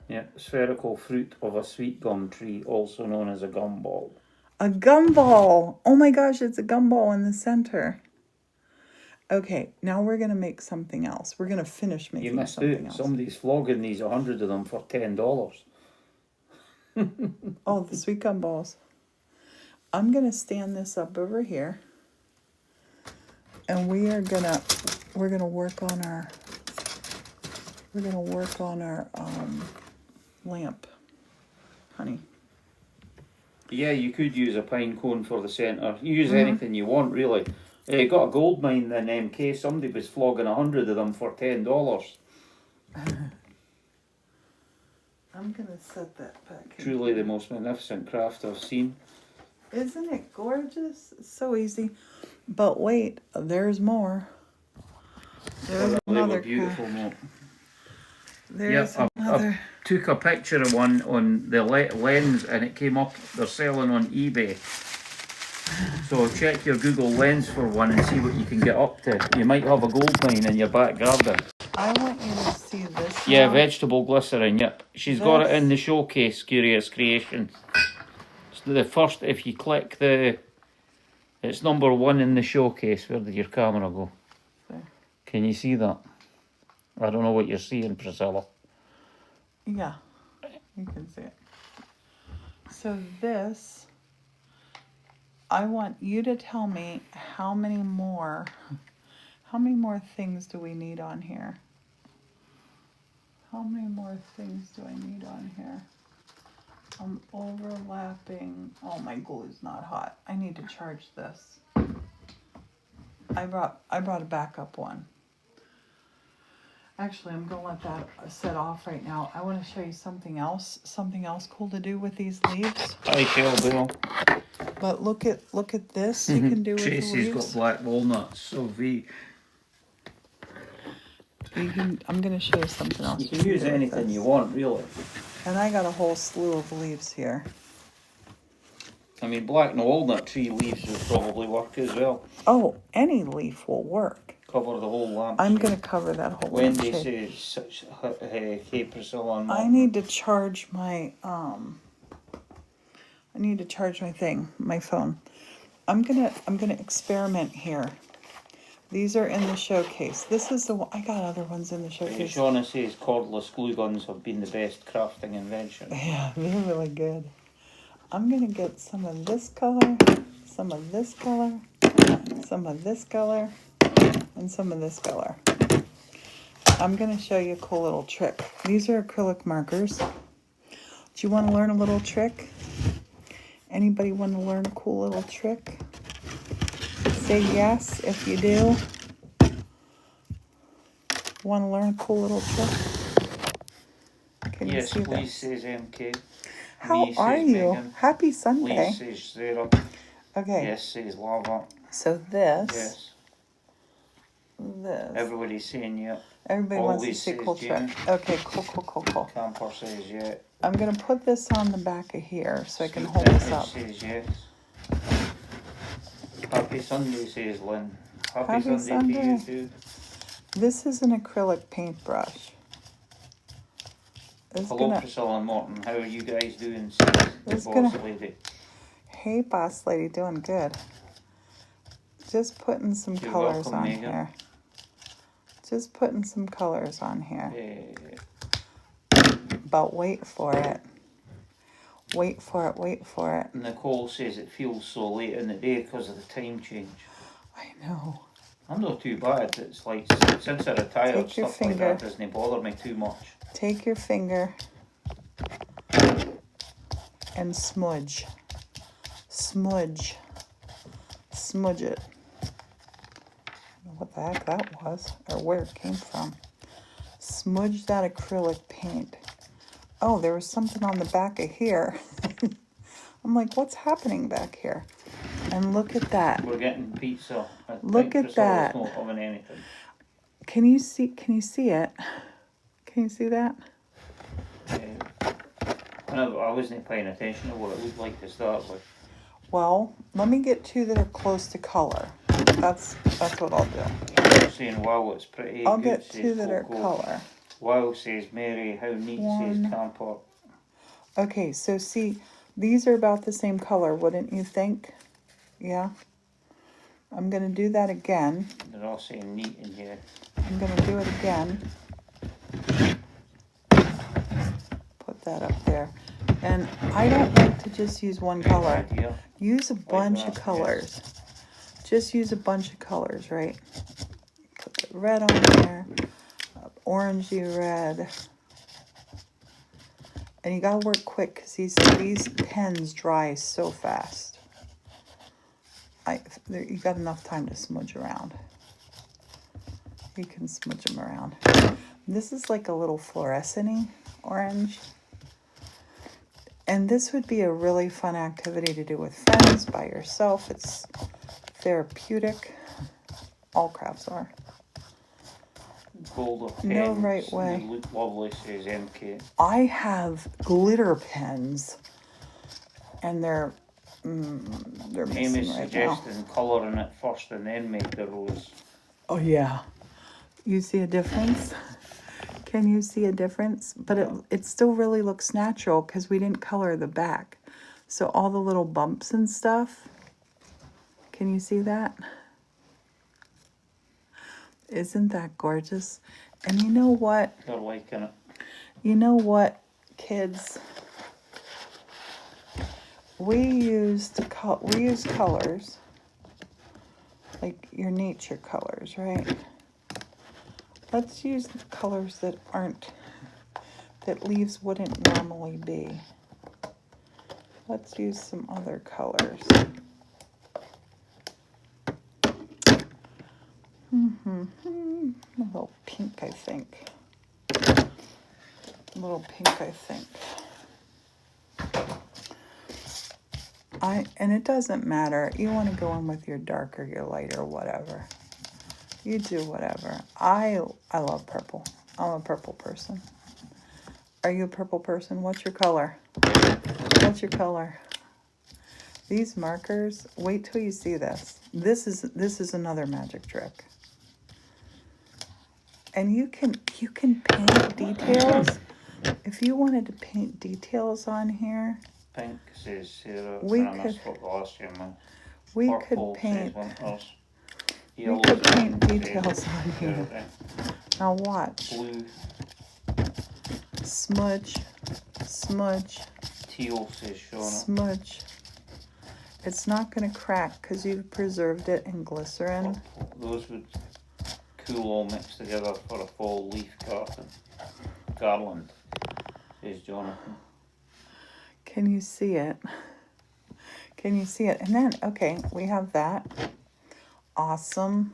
S2: Yeah, spherical fruit of a sweet gum tree, also known as a gumball.
S1: A gumball! Oh my gosh, it's a gumball in the center. Okay, now we're gonna make something else. We're gonna finish making
S2: You missed
S1: something
S2: out.
S1: else.
S2: Somebody's flogging these 100 of them for $10.
S1: Oh, the sweet gumballs. I'm gonna stand this up over here, and we're gonna work on our lamp, honey.
S2: Yeah, you could use a pine cone for the centre. You use anything you want, really. You got a gold mine in MK. Somebody was flogging 100 of them for $10.
S1: I'm gonna set that back.
S2: Truly the most magnificent craft I've seen.
S1: Isn't it gorgeous? It's so easy. But wait, there's more. There's
S2: They were
S1: another
S2: beautiful.
S1: craft. There's
S2: I
S1: another.
S2: took a picture of one on the lens and it came up. They're selling on eBay. So check your Google Lens for one and see what you can get up to. You might have a gold mine in your back garden.
S1: I want you to see this.
S2: Yeah,
S1: now.
S2: vegetable glycerine. Yep, she's got it in the showcase. Curious Creations. So the first, if you click it's number 1 in the showcase. Where did your camera go?
S1: There.
S2: Can you see that? I don't know what you're seeing, Priscilla.
S1: Yeah, you can see it. So this, I want you to tell me how many more things do we need on here? How many more things do I need on here? I'm overlapping. Oh, my glue's not hot. I need to charge this. I brought a backup one. Actually, I'm gonna let that set off right now. I want to show you something else cool to do with these leaves.
S2: I shall do.
S1: But look at this you can do with the
S2: Tracy's
S1: leaves.
S2: got black walnuts, so
S1: I'm gonna show you something else.
S2: You can use
S1: do with
S2: anything
S1: this.
S2: you want, really.
S1: And I got a whole slew of leaves here.
S2: I mean, black walnut tree leaves would probably work as well.
S1: Oh, any leaf will work.
S2: Cover the whole lamp.
S1: I'm gonna cover that whole
S2: Wendy
S1: lampshade.
S2: says such hey Priscilla and
S1: I
S2: Martin.
S1: need to charge my my phone. I'm gonna experiment here. These are in the showcase. This is the one I got other ones in the showcase.
S2: Shauna says cordless glue guns have been the best crafting invention.
S1: Yeah, they're really good. I'm gonna get some of this color, some of this color, some of this color, and some of this color. I'm gonna show you a cool little trick. These are acrylic markers. Do you want to learn a little trick? Anybody want to learn a cool little trick? Say yes if you do. Want to learn a cool little trick? Can you
S2: Yes,
S1: see
S2: please,
S1: that?
S2: says MK.
S1: How
S2: Lee
S1: are
S2: says
S1: you?
S2: Megan.
S1: Happy Sunday.
S2: Lee says Sarah.
S1: Okay.
S2: Yes, says Lava.
S1: So this.
S2: Yes.
S1: This.
S2: Everybody's saying yeah.
S1: Everybody wants to
S2: Always
S1: see a
S2: says
S1: cool trick.
S2: Jamie.
S1: Okay, cool.
S2: Camper says yeah.
S1: I'm gonna put this on the back of here so I can hold this up.
S2: Says yes. Happy Sunday, says Lynn. Happy
S1: Happy
S2: Sunday to you
S1: Sunday.
S2: too.
S1: This is an acrylic paintbrush. It's
S2: Hello,
S1: gonna.
S2: Priscilla and Morton. How are you guys doing? Says the
S1: It's
S2: boss
S1: gonna-
S2: lady.
S1: Hey, boss lady, doing good. Just putting some
S2: You're
S1: colors
S2: welcome,
S1: on
S2: Megan.
S1: here. Just putting some colors on here.
S2: Yeah.
S1: But wait for it. Wait for it, wait for it.
S2: Nicole says it feels so late in the day because of the time change.
S1: I know.
S2: I'm not too bad. It's like since I retired,
S1: Take your
S2: stuff like
S1: finger.
S2: that doesn't bother me too much.
S1: Take your finger and smudge. Smudge. Smudge it. I don't know what the heck that was or where it came from. Smudge that acrylic paint. Oh, there was something on the back of here. I'm like, what's happening back here? And look at that.
S2: We're getting pizza.
S1: Look at that.
S2: Not having anything.
S1: Can you see it? Can you see that?
S2: I wasn't paying attention to what it looked like to start with.
S1: Well, let me get two that are close to color. That's what I'll do.
S2: I'm saying, wow, it's pretty.
S1: I'll
S2: good,
S1: get
S2: says
S1: two that are
S2: Coco.
S1: color.
S2: Wow, says Mary. How neat,
S1: One.
S2: says Camper.
S1: Okay, so see, these are about the same color, wouldn't you think? Yeah. I'm going to do that again.
S2: They're all saying neat in here.
S1: I'm going to do it again. Put that up there. And I don't like to just use one color.
S2: Idea.
S1: Use a bunch of
S2: that,
S1: colors. Just use a bunch of colors, right? Put the red on there. Orangey red. And you gotta work quick because these pens dry so fast. You got enough time to smudge around. You can smudge them around. This is like a little fluorescent-y orange. And this would be a really fun activity to do with friends, by yourself. It's therapeutic. All crafts are.
S2: Gold of
S1: No
S2: pens.
S1: right way.
S2: They look lovely, says MK.
S1: I have glitter pens, and they're missing
S2: Amy's
S1: right now.
S2: suggesting colouring it first and then make the rose.
S1: Oh yeah, you see a difference? Can you see a difference? But it still really looks natural because we didn't color the back. So all the little bumps and stuff. Can you see that? Isn't that gorgeous? And you know what?
S2: They're liking it.
S1: You know what, kids? We use colors, like your nature colors, right? Let's use the colors that leaves wouldn't normally be. Let's use some other colors. A little pink, I think. A little pink, I think. And it doesn't matter. You want to go in with your dark or your light or whatever. You do whatever. I love purple. I'm a purple person. Are you a purple person? What's your color? What's your color? These markers, wait till you see this. This is another magic trick. And you can paint details. If you wanted to paint details on here,
S2: Pink says Sarah.
S1: We
S2: and I
S1: could-
S2: spoke last year, man.
S1: we
S2: Purple
S1: could paint.
S2: says Winters.
S1: We
S2: Yellow
S1: could
S2: says
S1: paint
S2: Sarah.
S1: details on here.
S2: Sarah.
S1: Now watch.
S2: Blue.
S1: Smudge, smudge,
S2: Teal says Shauna.
S1: smudge. It's not going to crack because you've preserved it in glycerin.
S2: Those would cool all mixed together for a fall leaf garland, says Jonathan.
S1: Can you see it? Can you see it? And then, okay, we have that. Awesome.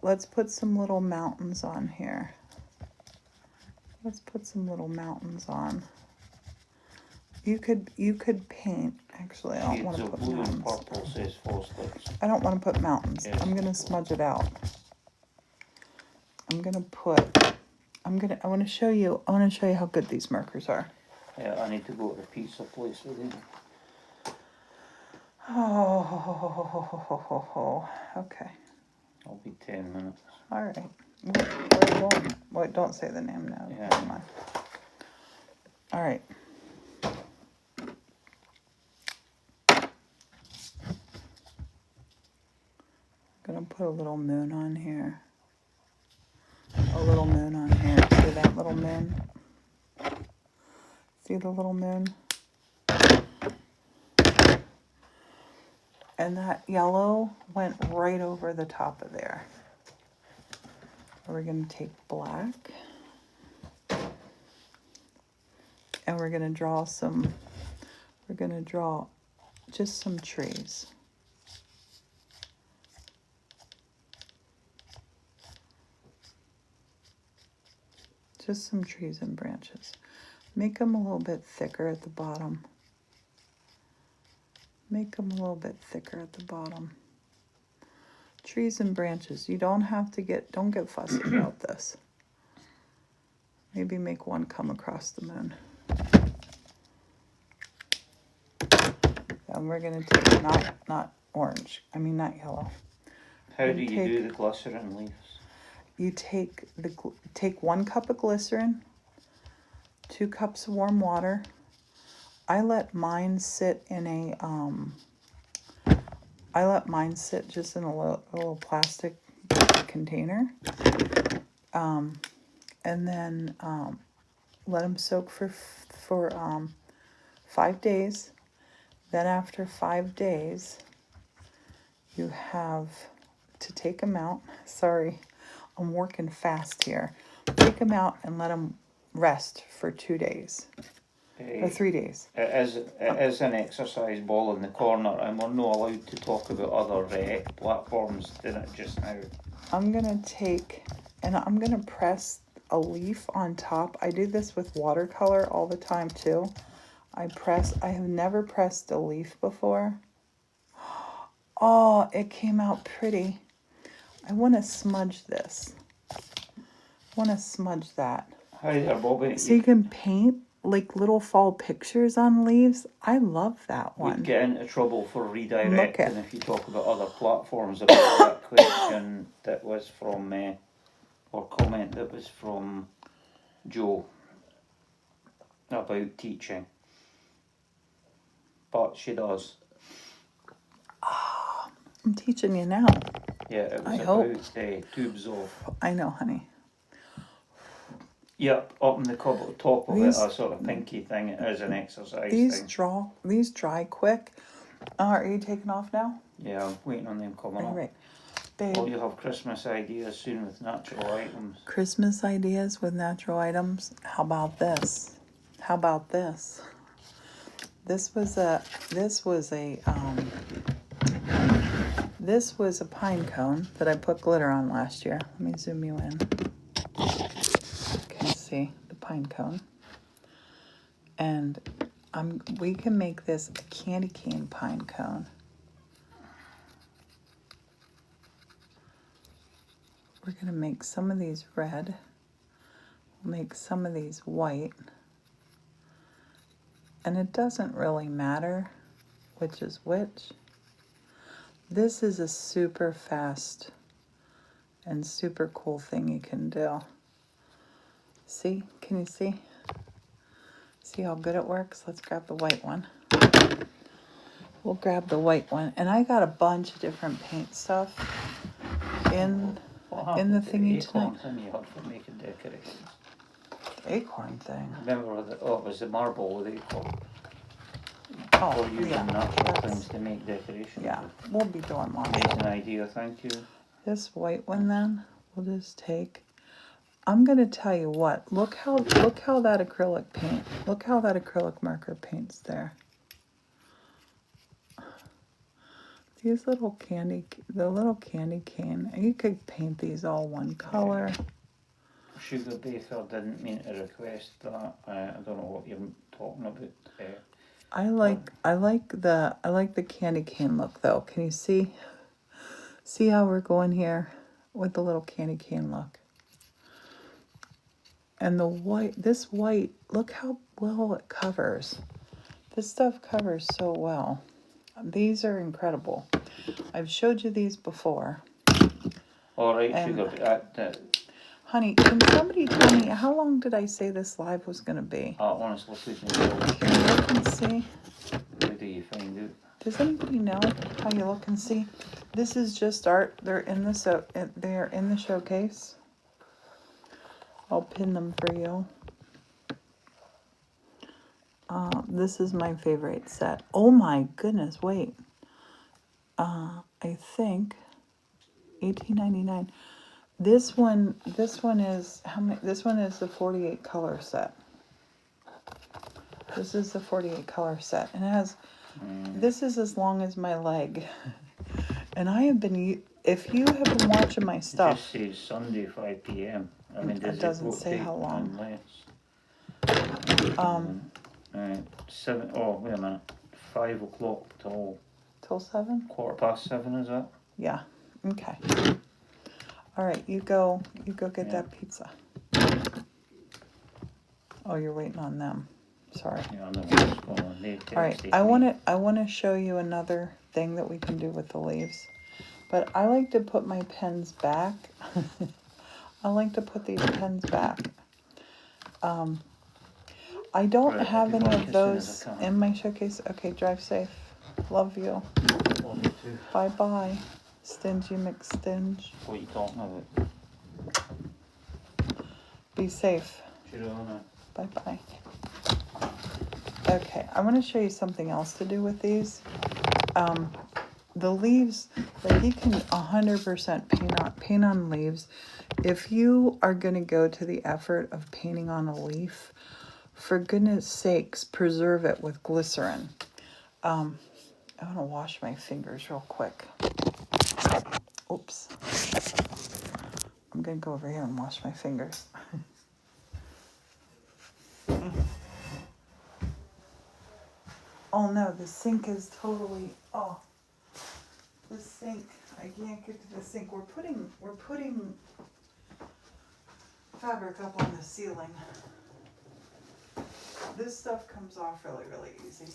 S1: Let's put some little mountains on here. Let's put some little mountains on. You could paint. Actually, I don't want to
S2: Shades of
S1: put
S2: blue and
S1: mountains.
S2: purple, says Foster's.
S1: I don't want to put mountains.
S2: Yes.
S1: I'm gonna smudge it out. I want to show you how good these markers are.
S2: Yeah, I need to go to the pizza place with him.
S1: Oh, okay.
S2: I'll be 10 minutes.
S1: All right. Where are you going? Wait, don't say the name now.
S2: Yeah.
S1: Never mind. All right. I'm gonna put a little moon on here. A little moon on here. See that little moon? See the little moon? And that yellow went right over the top of there. We're going to take black. And we're going to draw just some trees. Just some trees and branches. Make them a little bit thicker at the bottom. Make them a little bit thicker at the bottom. Trees and branches. You don't have to don't get fussy about this. Maybe make one come across the moon. And we're going to take not orange. I mean, not yellow.
S2: How do you do the glycerin leaves?
S1: You take 1 cup of glycerin, 2 cups of warm water. I let mine sit in just in a little plastic container. And then let them soak for 5 days. Then after 5 days, you have to take them out. Sorry, I'm working fast here. Take them out and let them rest for 2 days. Or 3 days.
S2: It is an exercise ball in the corner, and we're not allowed to talk about other platforms in it just now.
S1: I'm going to take, and I'm going to press a leaf on top. I do this with watercolor all the time too. I have never pressed a leaf before. Oh, it came out pretty. I want to smudge this. I want to smudge that.
S2: Hi there, Bobby.
S1: So you can paint like little fall pictures on leaves. I love that one.
S2: We'd get into trouble for redirecting if you talk about other platforms about that question that was from, or comment that was from Joe about teaching. But she does.
S1: I'm teaching you now.
S2: Yeah, it was about tubes of.
S1: I know, honey.
S2: Yep, up in the top of it, a sort of pinky thing. It is an exercise thing.
S1: These dry quick. Are you taking off now?
S2: Yeah, I'm waiting on them coming up.
S1: Right. Babe.
S2: Well, you'll have Christmas ideas soon with natural items.
S1: Christmas ideas with natural items. How about this? How about this? This was a pine cone that I put glitter on last year. Let me zoom you in. Can you see the pine cone? And we can make this a candy cane pine cone. We're going to make some of these red. We'll make some of these white. And it doesn't really matter which is which. This is a super fast and super cool thing you can do. See? Can you see? See how good it works? Let's grab the white one. We'll grab the white one. And I got a bunch of different paint stuff in the thingy tonight.
S2: You had for making decorations.
S1: Acorn thing.
S2: Remember it was the marble with acorn.
S1: Oh,
S2: We're using natural things to make decorations.
S1: Yeah, we'll be doing more.
S2: Amazing idea, thank you.
S1: This white one then, we'll just take. I'm gonna tell you what. Look how that acrylic paint. Look how that acrylic marker paints there. These little the little candy cane. You could paint these all one color.
S2: Sugar Baker didn't mean to request that. I don't know what you're talking about.
S1: I like the candy cane look though. Can you see? See how we're going here with the little candy cane look. And the white, this white, look how well it covers. This stuff covers so well. These are incredible. I've showed you these before.
S2: All right, Sugar.
S1: Honey, can somebody tell me, how long did I say this live was going to be?
S2: Honestly, couldn't tell.
S1: Can you look and see?
S2: How do you find out?
S1: Does anybody know how you look and see? This is just art. They're in the showcase. I'll pin them for you. This is my favorite set. Oh my goodness, wait. I think $18.99. This one is how many? This one is the 48 color set. This is the 48 color set, and it has. This is as long as my leg, and I have been. If you have been watching my
S2: It
S1: stuff,
S2: just says Sunday 5 p.m. I mean, does
S1: it doesn't say
S2: rotate
S1: how long.
S2: Unless, 7. Oh, wait a minute. 5 o'clock till
S1: Till 7.
S2: 7:15, is that?
S1: Yeah. Okay. All right. You go get
S2: Yeah.
S1: that pizza. Oh, you're waiting on them. Sorry.
S2: Yeah, I know what's going on. They
S1: All right.
S2: texted me.
S1: I want to show you another thing that we can do with the leaves. But I like to put my pens back. I like to put these pens back. I don't
S2: Right,
S1: have
S2: I'll be
S1: any
S2: back
S1: of
S2: as soon as
S1: those
S2: I can.
S1: in my showcase. Okay, drive safe. Love you.
S2: Love you too.
S1: Bye-bye. Stingy McStinge.
S2: What are you talking about?
S1: Be safe.
S2: Should have done
S1: Bye-bye. Okay, I want to show you something else to do with these. The leaves, like you can 100% paint on leaves. If you are going to go to the effort of painting on a leaf, for goodness sakes, preserve it with glycerin. I want to wash my fingers real quick. Oops. I'm going to go over here and wash my fingers. Oh no, the sink is totally, the sink, I can't get to the sink. We're putting fabric up on the ceiling. This stuff comes off really, really easy.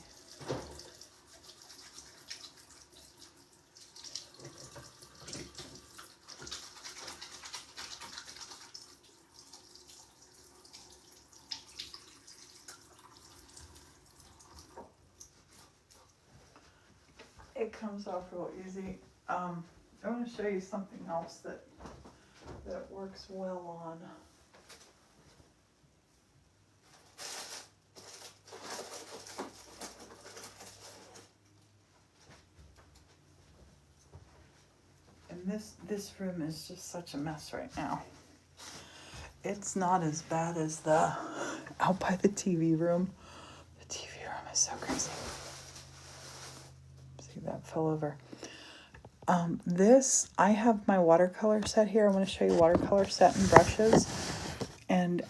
S1: It comes off real easy. I want to show you something else that works well on. And this room is just such a mess right now. It's not as bad as the out by the TV room. The TV room is so crazy. See, that fell over. I have my watercolor set here. I want to show you watercolor set and brushes. And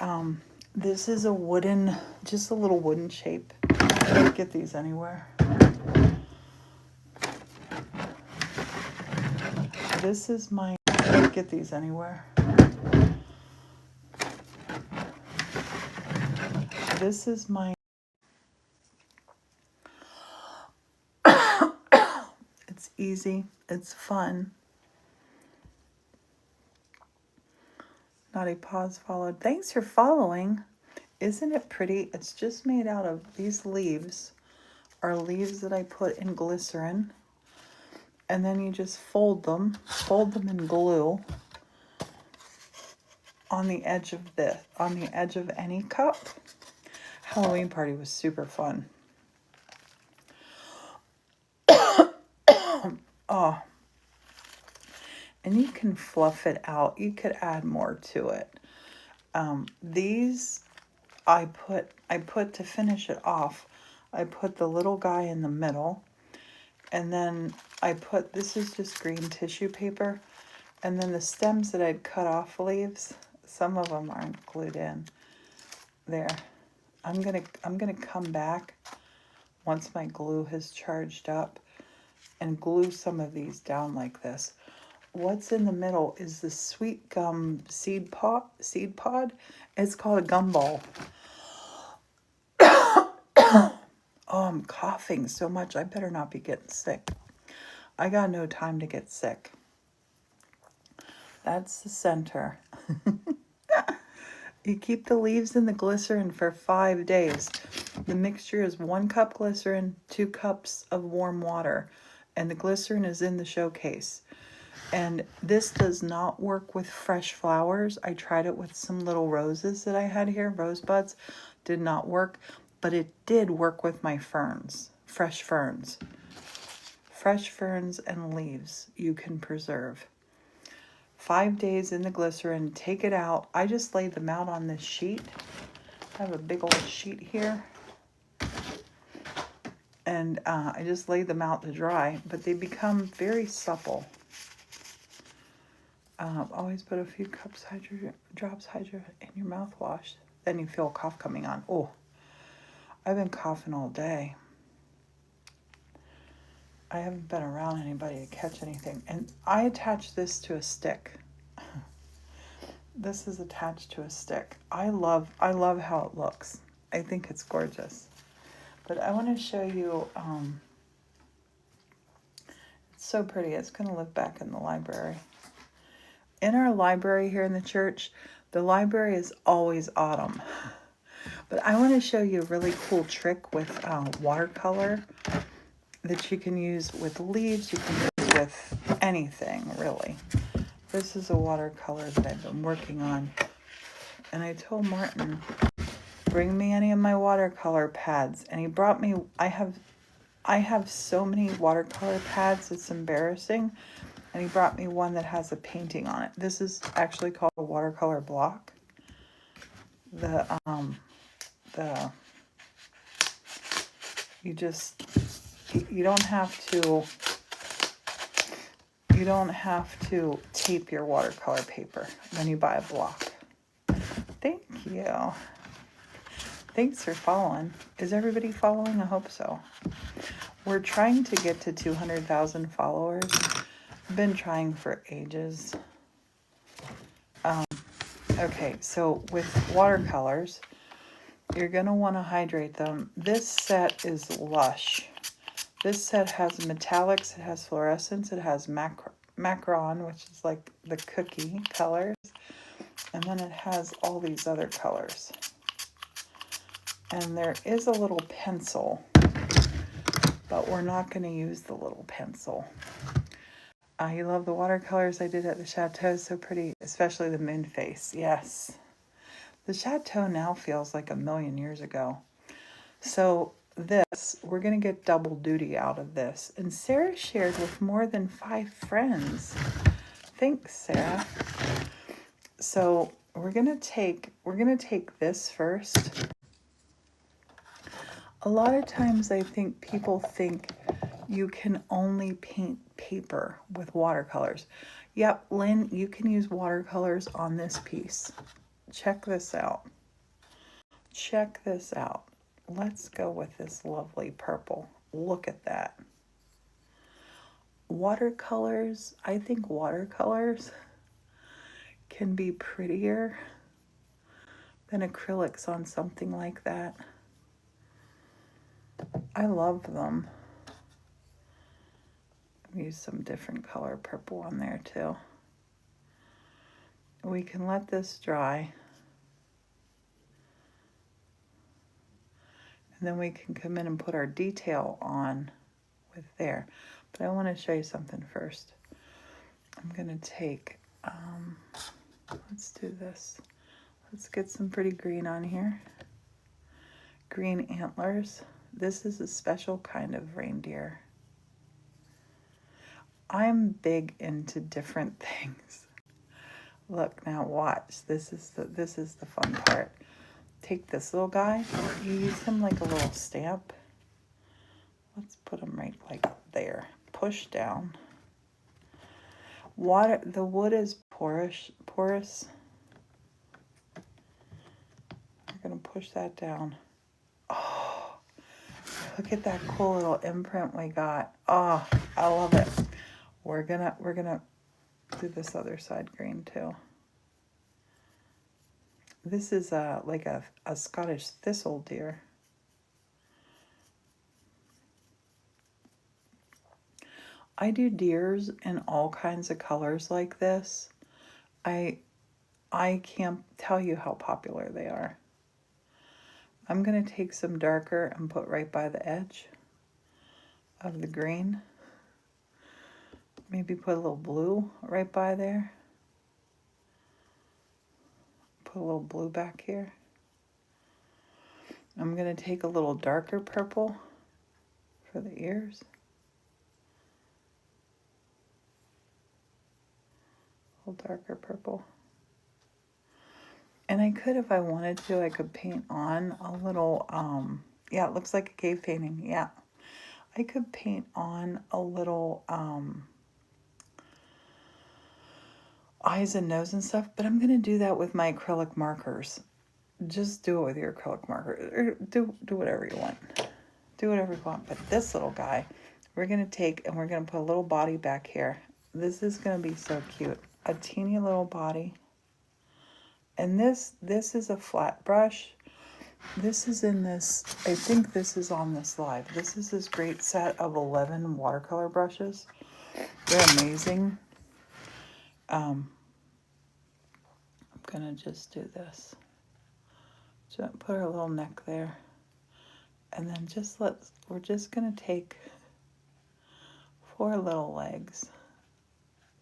S1: this is a wooden, just a little wooden shape. I don't get these anywhere. This is my, I don't get these anywhere. This is my, it's easy, it's fun. Not a pause followed. Thanks for following. Isn't it pretty? It's just made out of these leaves, are leaves that I put in glycerin. And then you just fold them in glue on the edge of any cup. Halloween party was super fun. Oh, and you can fluff it out. You could add more to it. These I put to finish it off. I put the little guy in the middle, and then this is just green tissue paper, and then the stems that I'd cut off leaves, some of them aren't glued in. There. I'm gonna come back once my glue has charged up and glue some of these down like this. What's in the middle is the sweet gum seed pod. It's called a gumball. Oh, I'm coughing so much. I better not be getting sick. I got no time to get sick. That's the center. You keep the leaves in the glycerin for 5 days. The mixture is 1 cup glycerin, 2 cups of warm water, and the glycerin is in the showcase. And this does not work with fresh flowers. I tried it with some little roses that I had here, rosebuds. Did not work, but it did work with my ferns, fresh ferns. fresh ferns and leaves you can preserve. 5 days in the glycerin, take it out. I just laid them out on this sheet. I have a big old sheet here. And I just laid them out to dry, but they become very supple. Always put a few drops hydro in your mouthwash. Then you feel a cough coming on. Oh, I've been coughing all day. I haven't been around anybody to catch anything. And I attach this to a stick. This is attached to a stick. I love how it looks. I think it's gorgeous. But I want to show you, it's so pretty. It's going to live back in the library. In our library here in the church, the library is always autumn. But I want to show you a really cool trick with watercolor that you can use with leaves. You can use with anything, really. This is a watercolor that I've been working on. And I told Martin, bring me any of my watercolor pads. And he brought me, I have so many watercolor pads, it's embarrassing. And he brought me one that has a painting on it. This is actually called a watercolor block. You don't have to tape your watercolor paper when you buy a block. Thank you. Thanks for following. Is everybody following? I hope so. We're trying to get to 200,000 followers. I've been trying for ages. Okay, so with watercolors, you're going to want to hydrate them. This set is Lush. This set has metallics, it has fluorescence, it has macron, which is like the cookie colors, and then it has all these other colors. And there is a little pencil, but we're not going to use the little pencil. You love the watercolors I did at the chateau, so pretty, especially the moon face. Yes. The chateau now feels like a million years ago. So this, we're going to get double duty out of this. And Sarah shared with more than 5 friends. Thanks, Sarah. So we're going to take this first. A lot of times I think people think you can only paint paper with watercolors. Yep, Lynn, you can use watercolors on this piece. Check this out. Check this out. Let's go with this lovely purple. Look at that. Watercolors, I think watercolors can be prettier than acrylics on something like that. I love them. Use some different color purple on there too. We can let this dry. And then we can come in and put our detail on with there. But I want to show you something first. I'm going to take, let's do this. Let's get some pretty green on here. Green antlers. This is a special kind of reindeer. I'm big into different things. Look, now watch. This is the fun part. Take this little guy. You use him like a little stamp. Let's put him right like there. Push down. The wood is porous. We're gonna push that down. Oh, look at that cool little imprint we got. Oh, I love it. We're gonna do this other side green too. This is like a Scottish thistle deer. I do deers in all kinds of colors like this. I can't tell you how popular they are. I'm gonna take some darker and put right by the edge of the green. Maybe put a little blue right by there. Put a little blue back here. I'm going to take a little darker purple for the ears. A little darker purple. And I could, if I wanted to, I could paint on a little, yeah, it looks like a cave painting, yeah. I could paint on a little eyes and nose and stuff, but I'm gonna do that with my acrylic markers. Just do it with your acrylic marker, or do whatever you want. Do whatever you want, but this little guy, we're gonna take and we're gonna put a little body back here. This is gonna be so cute. A teeny little body. And this is a flat brush. This is in this, I think this is on this live. This is this great set of 11 watercolor brushes. They're amazing. I'm gonna just do this. Just put her little neck there. And then we're just gonna take 4 little legs.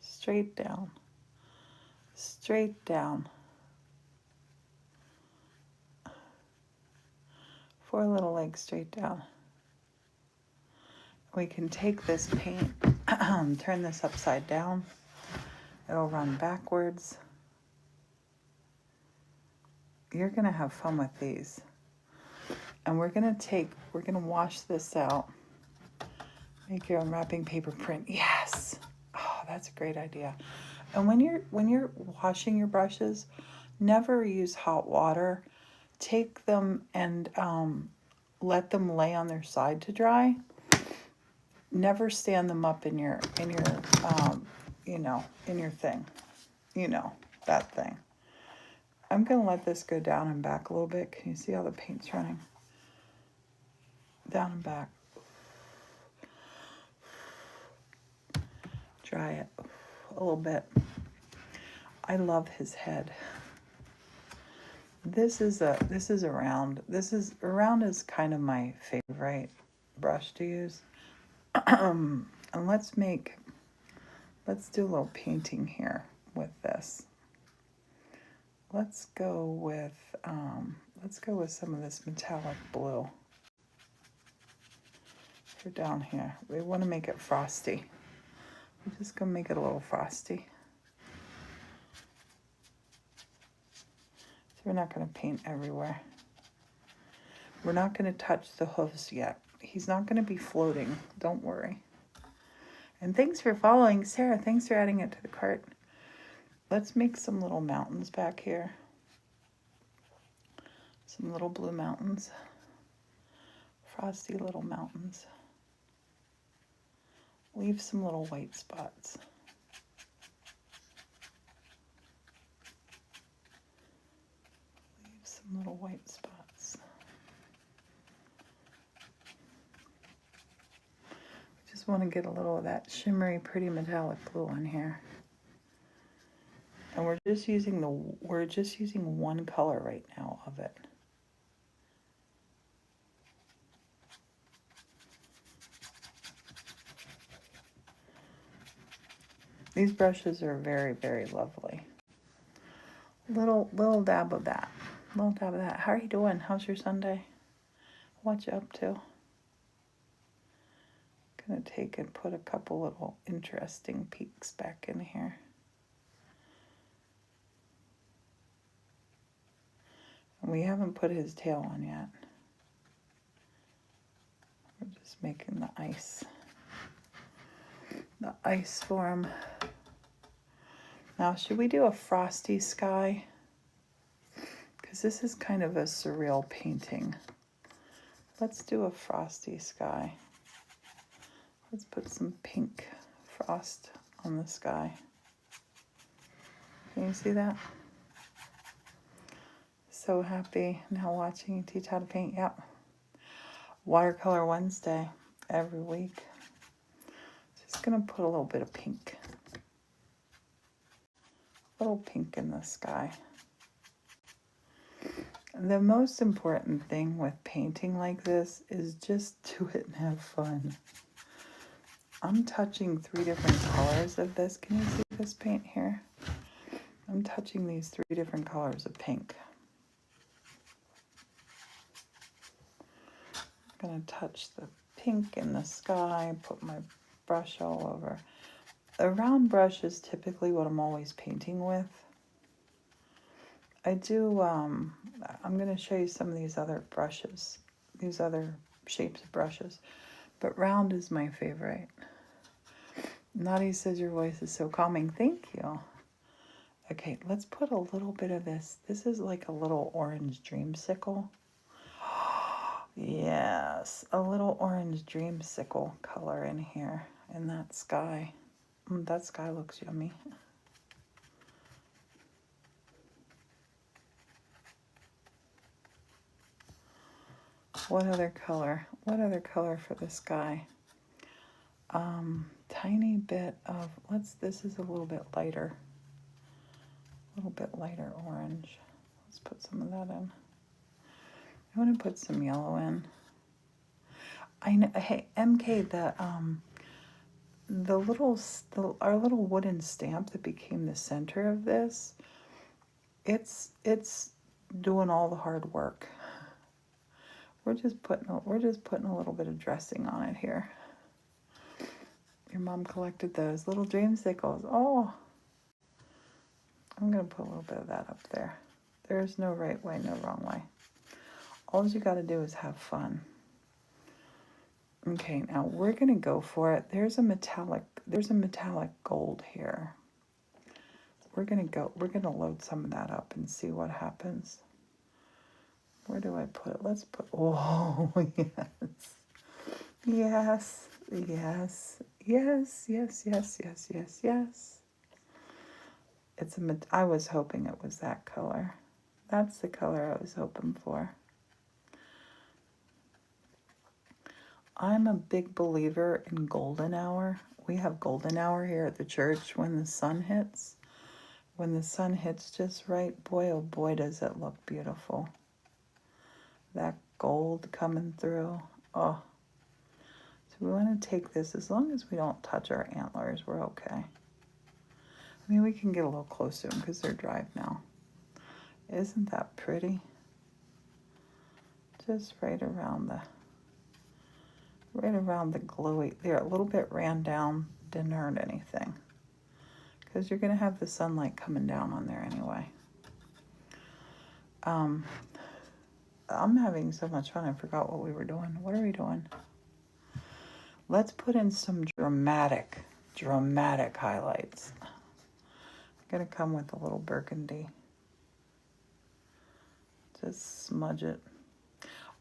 S1: Straight down. Straight down. 4 little legs straight down. We can take this paint, turn this upside down. It'll run backwards. You're gonna have fun with these. And we're gonna wash this out. Make your own wrapping paper print. Yes. Oh, that's a great idea. And when you're washing your brushes, never use hot water. Take them and let them lay on their side to dry. Never stand them up in your in your thing. You know, that thing. I'm gonna let this go down and back a little bit. Can you see how the paint's running? Down and back. Dry it a little bit. I love his head. This is a round. A round is kind of my favorite brush to use. And let's do a little painting here with this. Let's go with some of this metallic blue for down here. We want to make it frosty. We're just gonna make it a little frosty. So we're not gonna paint everywhere. We're not gonna touch the hooves yet. He's not gonna be floating, don't worry. And thanks for following, Sarah. Thanks for adding it to the cart. Let's make some little mountains back here. Some little blue mountains. Frosty little mountains. Leave some little white spots. Leave some little white spots. Just want to get a little of that shimmery, pretty metallic blue on here. And we're just using one color right now of it. These brushes are very, very lovely. Little dab of that. Little dab of that. How are you doing? How's your Sunday? What you up to? Gonna take and put a couple little interesting peaks back in here. And we haven't put his tail on yet. We're just making the ice for him. Now, should we do a frosty sky? Because this is kind of a surreal painting. Let's do a frosty sky. Let's put some pink frost on the sky. Can you see that? So happy now watching you teach how to paint. Yep. Watercolor Wednesday every week. Just gonna put a little bit of pink. A little pink in the sky. The most important thing with painting like this is just do it and have fun. I'm touching 3 different colors of this. Can you see this paint here? I'm touching these 3 different colors of pink. I'm gonna touch the pink in the sky, put my brush all over. A round brush is typically what I'm always painting with. I do, I'm going to show you some of these other brushes, these other shapes of brushes, but round is my favorite. Naughty says your voice is so calming. Thank you. Okay, let's put a little bit of this. This is like a little orange dreamsicle. Yes, a little orange dreamsicle color in here in that sky. That sky looks yummy. What other color? What other color for the sky? Tiny bit of, this is a little bit lighter. A little bit lighter orange. Let's put some of that in. I want to put some yellow in. I know, hey, MK, our little wooden stamp that became the center of this, it's doing all the hard work. We're just putting a little bit of dressing on it here. Your mom collected those little dreamsicles. Oh, I'm gonna put a little bit of that up there. There's no right way, no wrong way. All you got to do is have fun. Okay, now we're gonna go for it. There's a metallic gold here. We're gonna load some of that up and see what happens. Where do I put it? Let's put, oh, yes. Yes, yes, yes, yes, yes, yes, yes, yes. I was hoping it was that color. That's the color I was hoping for. I'm a big believer in golden hour. We have golden hour here at the church when the sun hits. When the sun hits just right, boy, oh boy, does it look beautiful. That gold coming through. Oh. So we want to take this, as long as we don't touch our antlers, we're okay. I mean, we can get a little close to them because they're dried now. Isn't that pretty? Just right around the glowy. There, a little bit ran down, didn't hurt anything. Because you're going to have the sunlight coming down on there anyway. I'm having so much fun, I forgot what we were doing. What are we doing? Let's put in some dramatic highlights. I'm going to come with a little burgundy. Just smudge it.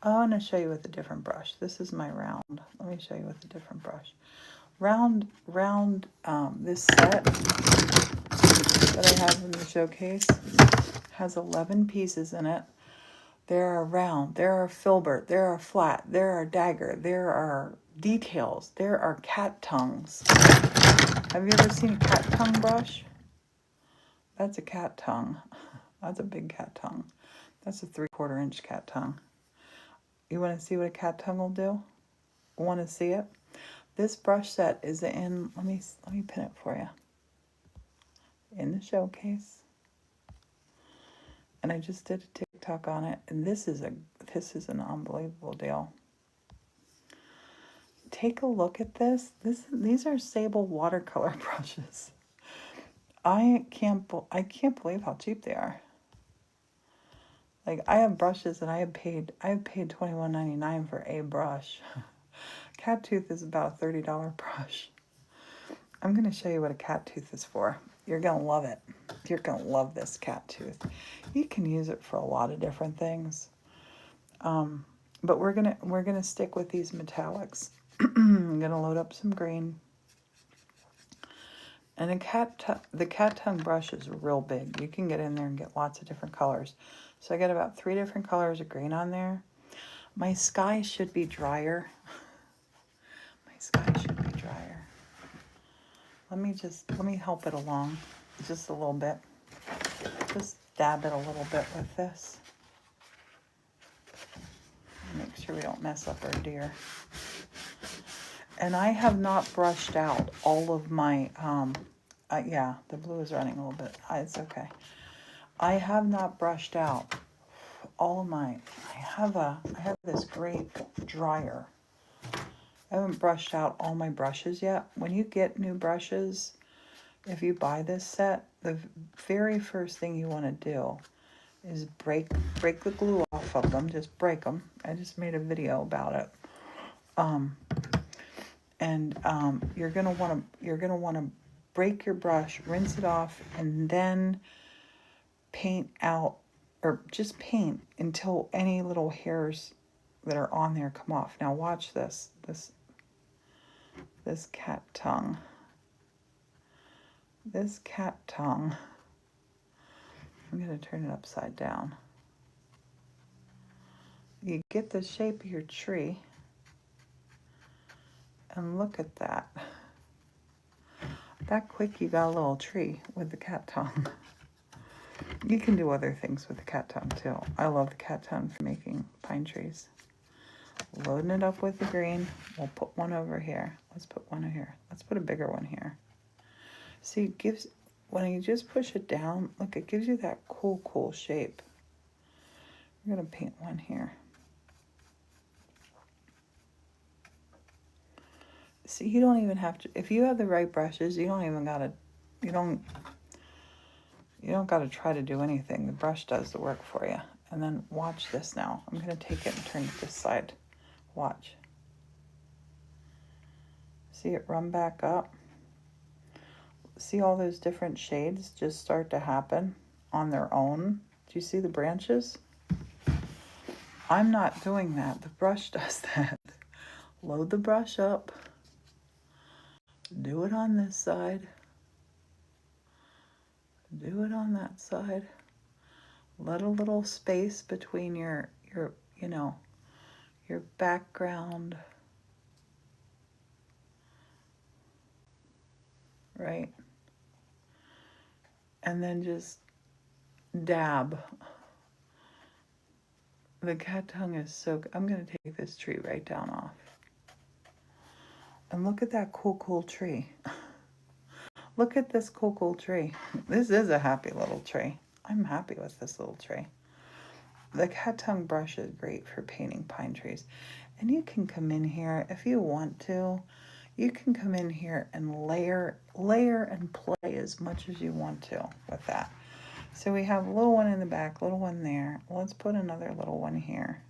S1: I want to show you with a different brush. This is my round. Let me show you with a different brush. This set that I have in the showcase has 11 pieces in it. There are round, there are filbert, there are flat, there are dagger, there are details, there are cat tongues. Have you ever seen a cat tongue brush? That's a cat tongue. That's a big cat tongue. That's a 3/4 inch cat tongue. You want to see what a cat tongue will do? Want to see it? This brush set is in, let me pin it for you. In the showcase. And I just did a TikTok on it, and this is an unbelievable deal. Take a look at this. These are Sable watercolor brushes. I can't believe how cheap they are. Like, I have brushes and I have paid $21.99 for a brush. Cat tooth is about a $30 brush. I'm going to show you what a cat tooth is for. You're going to love it. You're going to love this cat tooth. You can use it for a lot of different things. But we're going to stick with these metallics. I'm going to load up some green. And the cat tongue brush is real big. You can get in there and get lots of different colors. So I got about 3 different colors of green on there. My sky should be drier. My sky should be drier. Let me help it along just a little bit. Just dab it a little bit with this. Make sure we don't mess up our deer. And I have not brushed out all of my, yeah, the blue is running a little bit. It's okay. I have not brushed out all of my, I have this great dryer. I haven't brushed out all my brushes yet. When you get new brushes, if you buy this set, the very first thing you want to do is break the glue off of them. Just break them. I just made a video about it. You're gonna want to break your brush, rinse it off, and then paint out, or just paint until any little hairs that are on there come off. Now watch this cat tongue. This cat tongue. I'm gonna turn it upside down. You get the shape of your tree, and look at that. That quick you got a little tree with the cat tongue. You can do other things with the cat tongue too. I love the cat tongue for making pine trees. Loading it up with the green. We'll put one over here. Let's put one here. Let's put a bigger one here. See, it gives, when you just push it down, look, it gives you that cool shape. I'm gonna paint one here. See, you don't even have to, if you have the right brushes, you don't even gotta, you don't gotta try to do anything. The brush does the work for you. And then watch this now. I'm gonna take it and turn it this side. Watch. See it run back up? See all those different shades just start to happen on their own? Do you see the branches? I'm not doing that. The brush does that. Load the brush up. Do it on this side. Do it on that side. Let a little space between your background, right? And then just dab. The cat tongue is so, I'm gonna take this tree right down off. And look at that cool tree. Look at this cool tree. This is a happy little tree. I'm happy with this little tree. The cat tongue brush is great for painting pine trees. And you can come in here, if you want to, you can come in here and layer and play as much as you want to with that. So we have a little one in the back, little one there. Let's put another little one here.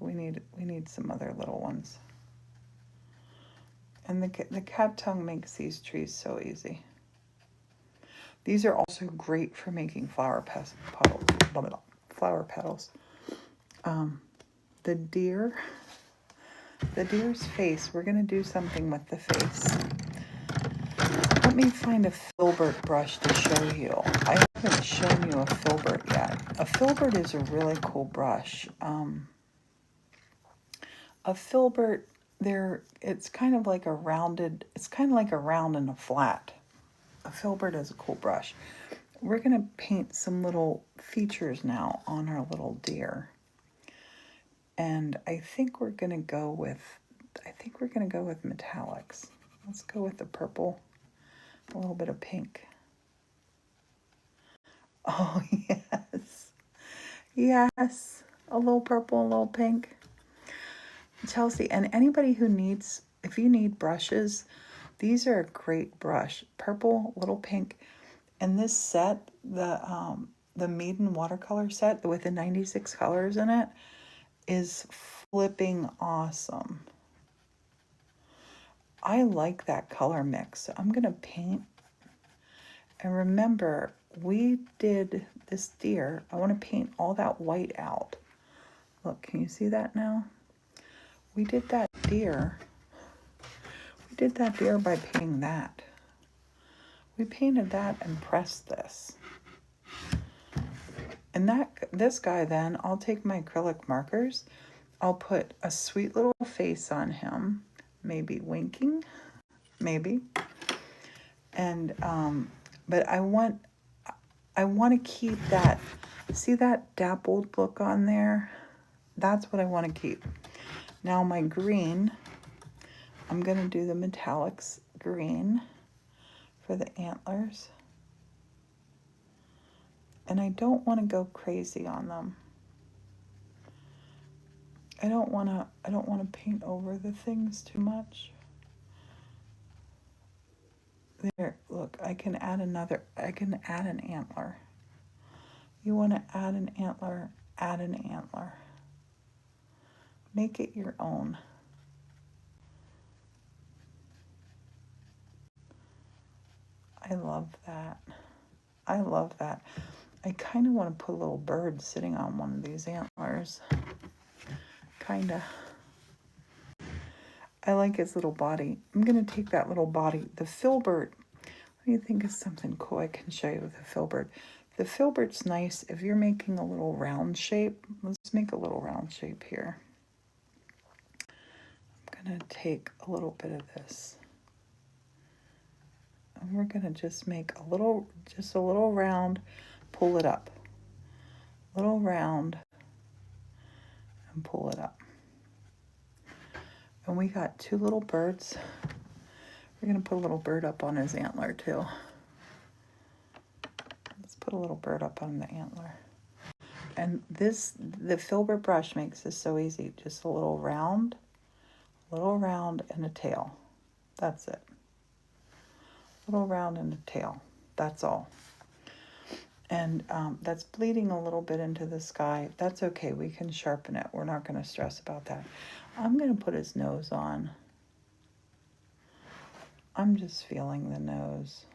S1: We need some other little ones. And the cat tongue makes these trees so easy. These are also great for making flower petals. The deer's face, we're going to do something with the face. Let me find a filbert brush to show you. I haven't shown you a filbert yet. A filbert is a really cool brush. A filbert, it's kind of like a round and a flat. A filbert is a cool brush. We're going to paint some little features now on our little deer. And I think we're going to go with metallics. Let's go with the purple, a little bit of pink. Oh, yes. Yes. A little purple, a little pink. Chelsea, and anybody who needs, if you need brushes, these are a great brush. Purple, little pink. And this set, the Meaden watercolor set with the 96 colors in it, is flipping awesome. I like that color mix. So I'm going to paint. And remember, we did this deer. I want to paint all that white out. Look, can you see that now? We did that deer. We did that deer by painting that. We painted that and pressed this. And this guy then, I'll take my acrylic markers. I'll put a sweet little face on him. Maybe winking. Maybe. And, but I want to keep that, see that dappled look on there? That's what I want to keep. Now my green, I'm going to do the metallics green for the antlers. And I don't want to go crazy on them. I don't want to paint over the things too much. There, look, I can add an antler. You want to add an antler, add an antler. Make it your own. I love that. I love that. I kind of want to put a little bird sitting on one of these antlers. Kind of. I like his little body. I'm going to take that little body, the filbert. Let me think of something cool I can show you with the filbert. The filbert's nice if you're making a little round shape. Let's make a little round shape here. I'm going to take a little bit of this. And we're going to just make a little round, pull it up. Little round, and pull it up. And we got two little birds. We're going to put a little bird up on his antler too. Let's put a little bird up on the antler. And the filbert brush makes this so easy. Just a little round, and a tail. That's it. Little round and a tail. That's all. And that's bleeding a little bit into the sky. That's okay. We can sharpen it. We're not going to stress about that. I'm going to put his nose on. I'm just feeling the nose.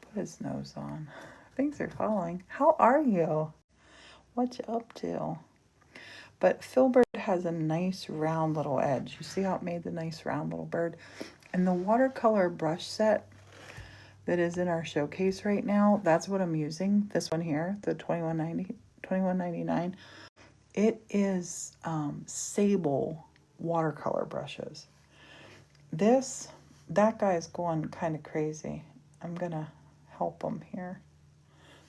S1: Put his nose on. Things are falling. How are you? What you up to? But filbert has a nice round little edge. You see how it made the nice round little bird? And the watercolor brush set that is in our showcase right now, that's what I'm using. This one here, the $21.99. It is sable watercolor brushes. That guy's going kind of crazy. I'm gonna help him here.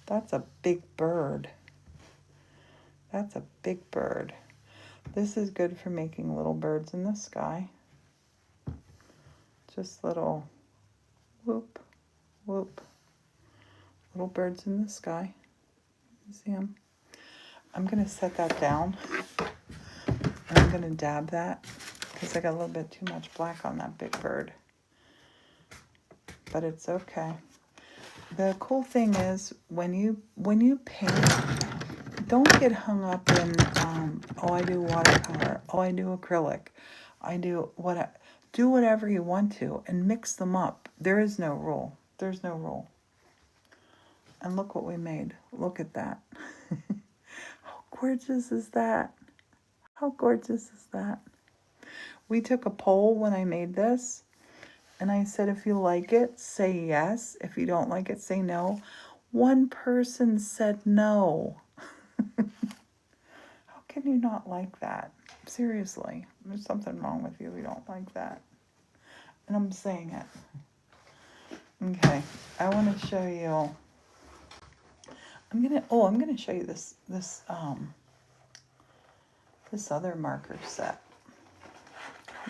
S1: That's a big bird. That's a big bird. This is good for making little birds in the sky. Just little whoop, whoop. Little birds in the sky. You see them? I'm going to set that down. And I'm going to dab that because I got a little bit too much black on that big bird. But it's okay. The cool thing is when you paint, don't get hung up in, oh, I do watercolor. Oh, I do acrylic. Do whatever you want to and mix them up. There is no rule. There's no rule. And look what we made. Look at that. How gorgeous is that? How gorgeous is that? We took a poll when I made this, and I said, if you like it, say yes. If you don't like it, say no. One person said no. How can you not like that? Seriously, there's something wrong with you if you don't like that. And I'm saying it. Okay, I want to show you. I'm gonna show you this other marker set.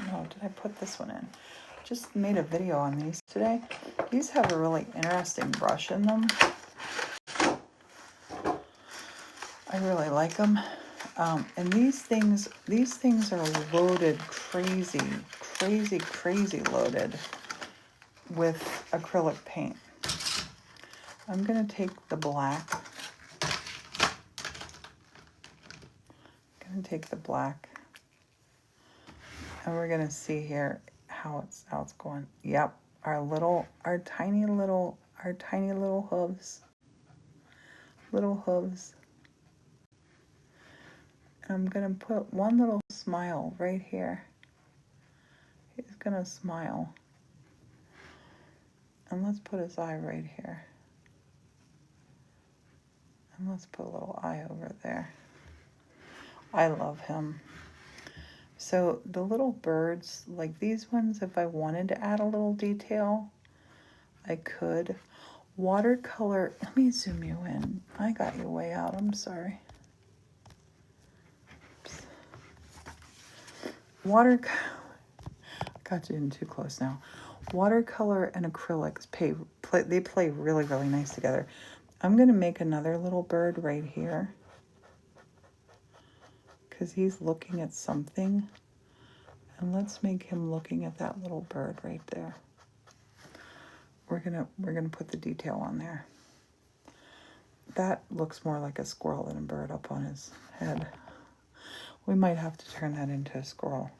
S1: No, did I put this one in? Just made a video on these today. These have a really interesting brush in them. I really like them. And these things are loaded crazy loaded with acrylic paint. I'm gonna take the black. And we're gonna see here how it's going. Yep, our tiny little hooves. Little hooves. And I'm gonna put one little smile right here. He's gonna smile. And let's put his eye right here. And let's put a little eye over there. I love him. So the little birds, like these ones, if I wanted to add a little detail, I could. Watercolor, let me zoom you in. I got you way out, I'm sorry. Watercolor, got you in too close now. Watercolor and acrylics play really, really nice together. I'm gonna make another little bird right here because he's looking at something. And let's make him looking at that little bird right there. we're gonna put the detail on there. That looks more like a squirrel than a bird up on his head. We might have to turn that into a squirrel.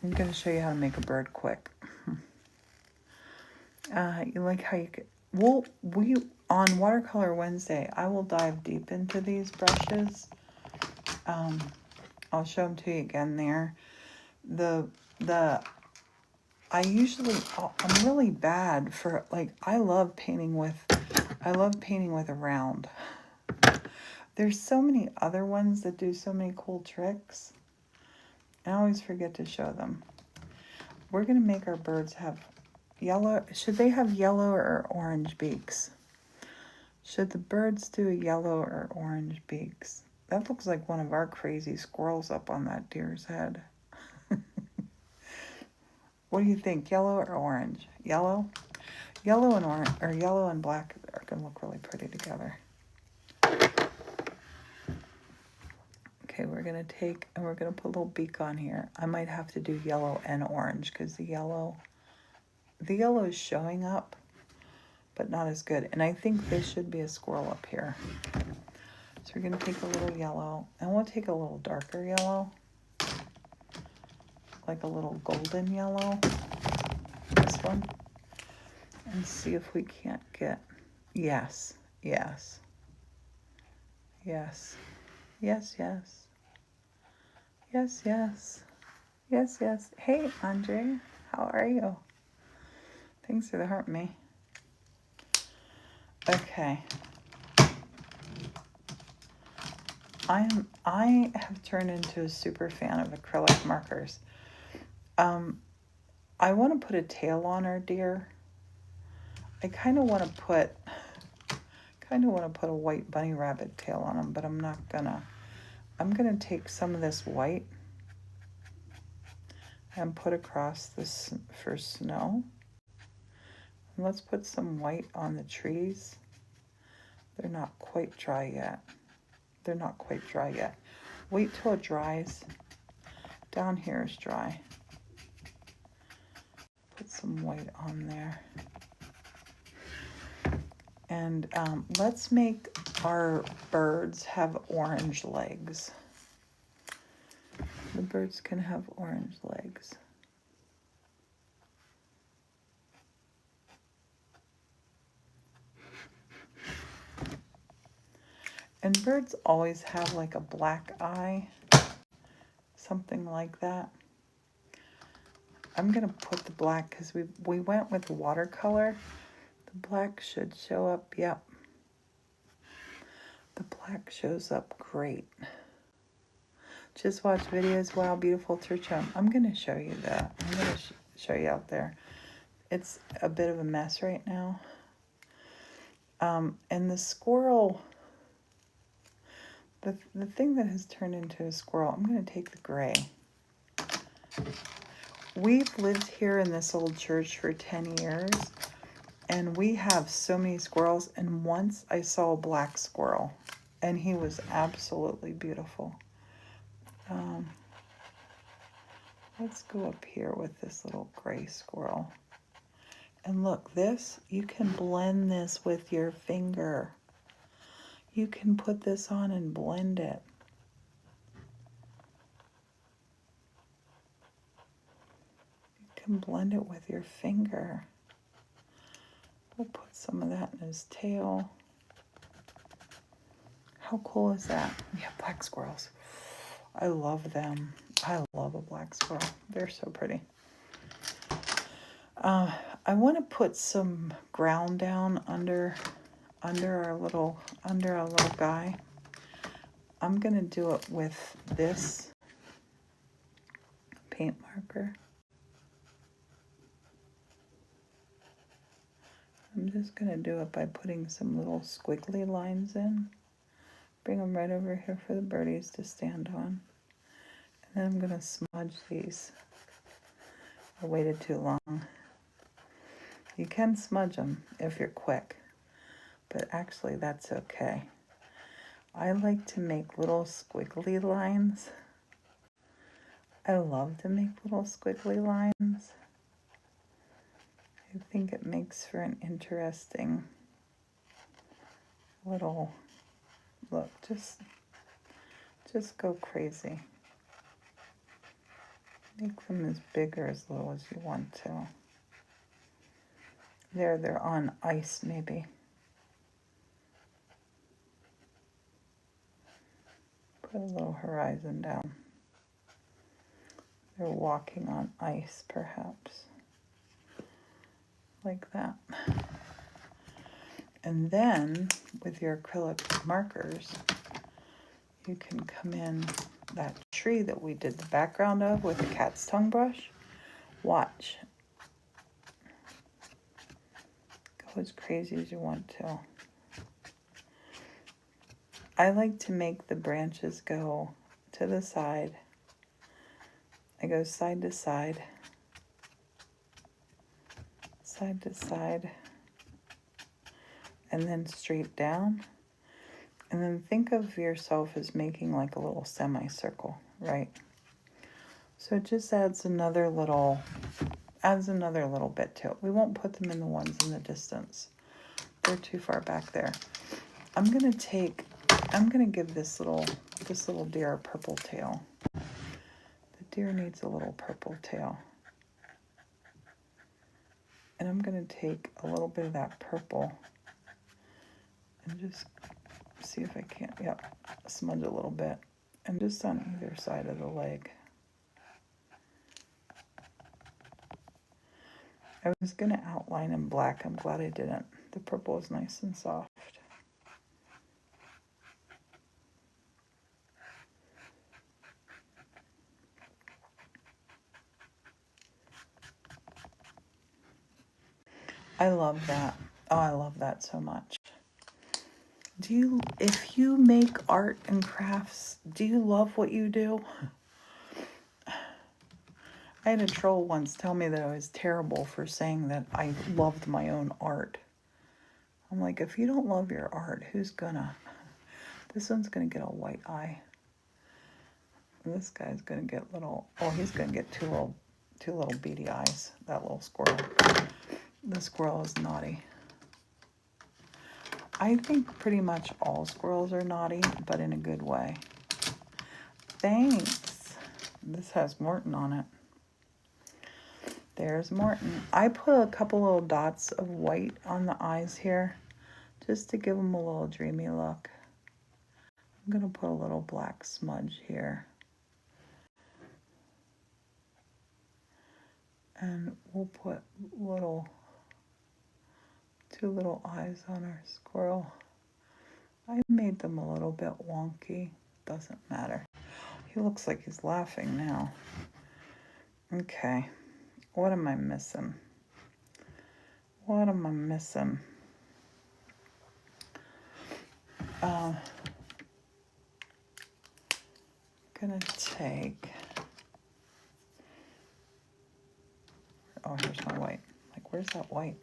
S1: I'm gonna show you how to make a bird quick. You like how you could, we on Watercolor Wednesday, I will dive deep into these brushes. I'll show them to you again there. I'm really bad for, like, I love painting with a round. There's so many other ones that do so many cool tricks. I always forget to show them. We're gonna make our birds have yellow. Should they have yellow or orange beaks? Should the birds do yellow or orange beaks? That looks like one of our crazy squirrels up on that deer's head. What do you think, yellow or orange? Yellow? Yellow and orange, or yellow and black are gonna look really pretty together. Okay, we're gonna take, and we're gonna put a little beak on here. I might have to do yellow and orange, because the yellow is showing up, but not as good. And I think this should be a squirrel up here. So we're gonna take a little yellow, and we'll take a little darker yellow, like a little golden yellow, this one, and see if we can't get, yes, yes, yes, yes, yes, yes, yes, yes, yes. Hey, Andre, how are you? Thanks for the heart, me. Okay. I have turned into a super fan of acrylic markers. I want to put a tail on our deer. I kind of want to put a white bunny rabbit tail on him, but I'm not gonna. I'm gonna take some of this white and put across this for snow. And let's put some white on the trees. They're not quite dry yet. Wait till it dries. Down here is dry. Put some white on there. And let's make our birds have orange legs. The birds can have orange legs. And birds always have like a black eye, something like that. I'm gonna put the black, because we went with watercolor. The black should show up, yep. The black shows up great. Just watch videos, wow, beautiful church home. I'm gonna show you that. I'm gonna show you out there. It's a bit of a mess right now. And the squirrel, the thing that has turned into a squirrel, I'm gonna take the gray. We've lived here in this old church for 10 years, and we have so many squirrels, and once I saw a black squirrel, and he was absolutely beautiful. Let's go up here with this little gray squirrel. And look, this, you can blend this with your finger. You can put this on and blend it. You can blend it with your finger. We'll put some of that in his tail. How cool is that? We have black squirrels. I love them. I love a black squirrel. They're so pretty. I want to put some ground down under our little guy. I'm gonna do it with this paint marker. I'm just gonna do it by putting some little squiggly lines in. Bring them right over here for the birdies to stand on. And then I'm gonna smudge these. I waited too long. You can smudge them if you're quick, but actually that's okay. I like to make little squiggly lines. I love to make little squiggly lines. I think it makes for an interesting little look. Just go crazy. Make them as big or as little as you want to. There, they're on ice maybe. Put a little horizon down. They're walking on ice perhaps. Like that. And then with your acrylic markers, you can come in that tree that we did the background of with the cat's tongue brush. Watch. Go as crazy as you want to. I like to make the branches go to the side. I go side to side, side to side, and then straight down. And then think of yourself as making like a little semicircle, right? So it just adds another little bit to it. We won't put them in the ones in the distance. They're too far back there. I'm gonna give this little deer a purple tail. The deer needs a little purple tail. And I'm gonna take a little bit of that purple and just see if I can't, smudge a little bit. And just on either side of the leg. I was gonna outline in black. I'm glad I didn't. The purple is nice and soft. I love that. Oh, I love that so much. If you make art and crafts, do you love what you do? I had a troll once tell me that I was terrible for saying that I loved my own art. I'm like, if you don't love your art, who's gonna? This one's gonna get a white eye. And this guy's gonna get he's gonna get two little beady eyes, that little squirrel. The squirrel is naughty. I think pretty much all squirrels are naughty, but in a good way. Thanks. This has Morton on it. There's Morton. I put a couple little dots of white on the eyes here, just to give them a little dreamy look. I'm gonna put a little black smudge here. And we'll put two little eyes on our squirrel. I made them a little bit wonky. Doesn't matter. He looks like he's laughing now. Okay. What am I missing? What am I missing? Gonna take... Oh, here's my white. Like, where's that white?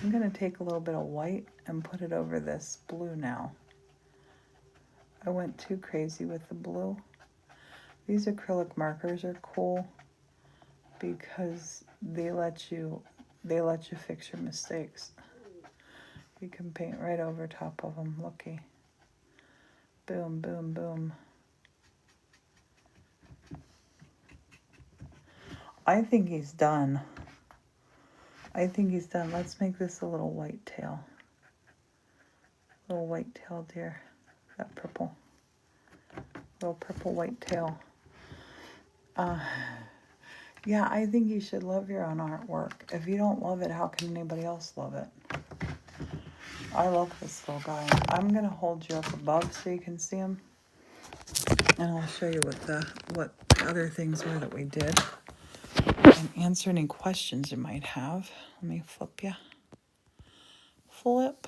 S1: I'm gonna take a little bit of white and put it over this blue now. I went too crazy with the blue. These acrylic markers are cool because they let you fix your mistakes. You can paint right over top of them. Looky. Boom, boom, boom. I think he's done. Let's make this a little white tail. Little white tail deer. That purple. Little purple white tail. Yeah, I think you should love your own artwork. If you don't love it, how can anybody else love it? I love this little guy. I'm gonna hold you up above so you can see him. And I'll show you what other things were that we did. And answer any questions you might have. Let me flip you. Flip.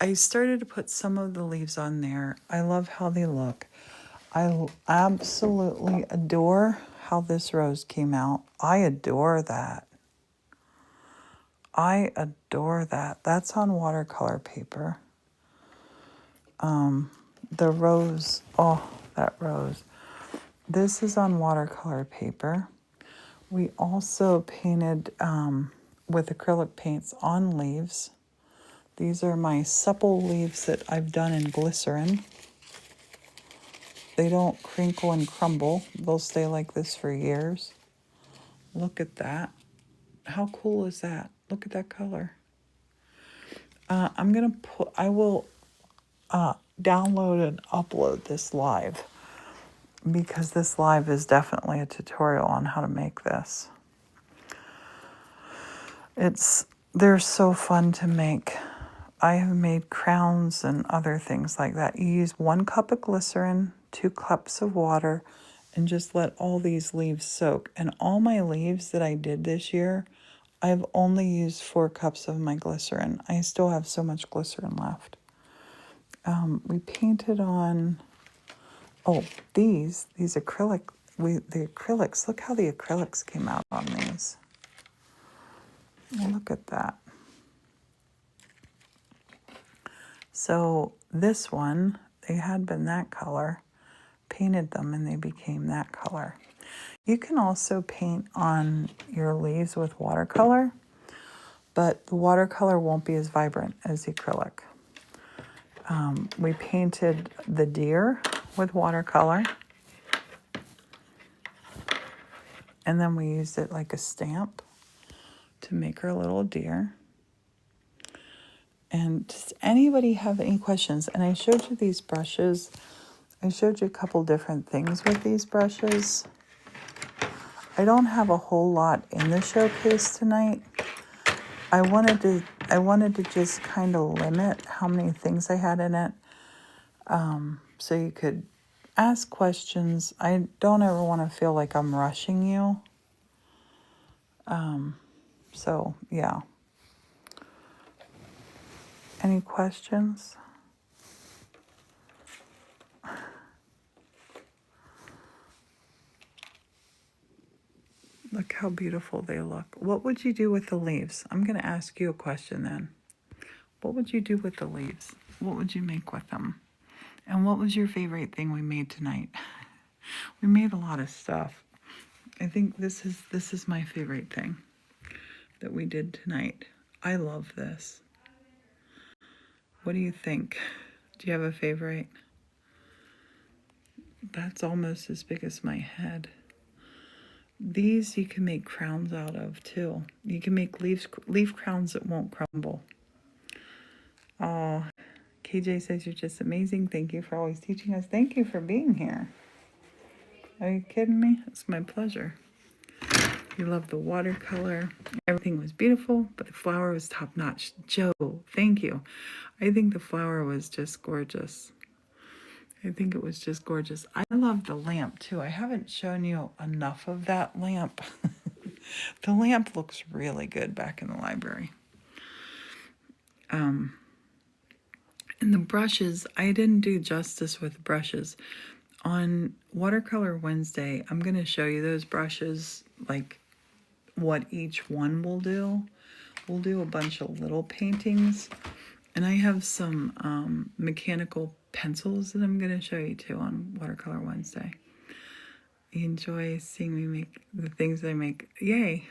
S1: I started to put some of the leaves on there. I love how they look. I absolutely adore how this rose came out. I adore that. That's on watercolor paper. The rose, that rose. This is on watercolor paper. We also painted with acrylic paints on leaves. These are my supple leaves that I've done in glycerin. They don't crinkle and crumble. They'll stay like this for years. Look at that. How cool is that? Look at that color. I will download and upload this live because this live is definitely a tutorial on how to make this. They're so fun to make. I have made crowns and other things like that. You use 1 cup of glycerin, 2 cups of water, and just let all these leaves soak. And all my leaves that I did this year, I've only used 4 cups of my glycerin. I still have so much glycerin left. We painted on, these acrylic, the acrylics. Look how the acrylics came out on these. Look at that. So this one, they had been that color, painted them and they became that color. You can also paint on your leaves with watercolor, but the watercolor won't be as vibrant as the acrylic. We painted the deer with watercolor, and then we used it like a stamp to make her little deer. And does anybody have any questions? And I showed you these brushes. I showed you a couple different things with these brushes. I don't have a whole lot in the showcase tonight. I wanted to just kind of limit how many things I had in it, so you could ask questions. I don't ever want to feel like I'm rushing you. So yeah. Any questions? Look how beautiful they look. What would you do with the leaves? I'm going to ask you a question then. What would you do with the leaves? What would you make with them? And what was your favorite thing we made tonight? We made a lot of stuff. I think this is my favorite thing that we did tonight. I love this. What do you think? Do you have a favorite? That's almost as big as my head. These you can make crowns out of too. You can make leaf crowns that won't crumble. Oh, KJ says you're just amazing. Thank you for always teaching us. Thank you for being here. Are you kidding me? It's my pleasure. You love the watercolor. Everything was beautiful, but the flower was top notch. Joe, thank you. I think the flower was just gorgeous. I think it was just gorgeous. I love the lamp too. I haven't shown you enough of that lamp. The lamp looks really good back in the library. And the brushes, I didn't do justice with brushes. On Watercolor Wednesday, I'm going to show you those brushes, like what each one will do. We'll do a bunch of little paintings. And I have some mechanical pencils that I'm going to show you too on Watercolor Wednesday. You enjoy seeing me make the things I make. Yay!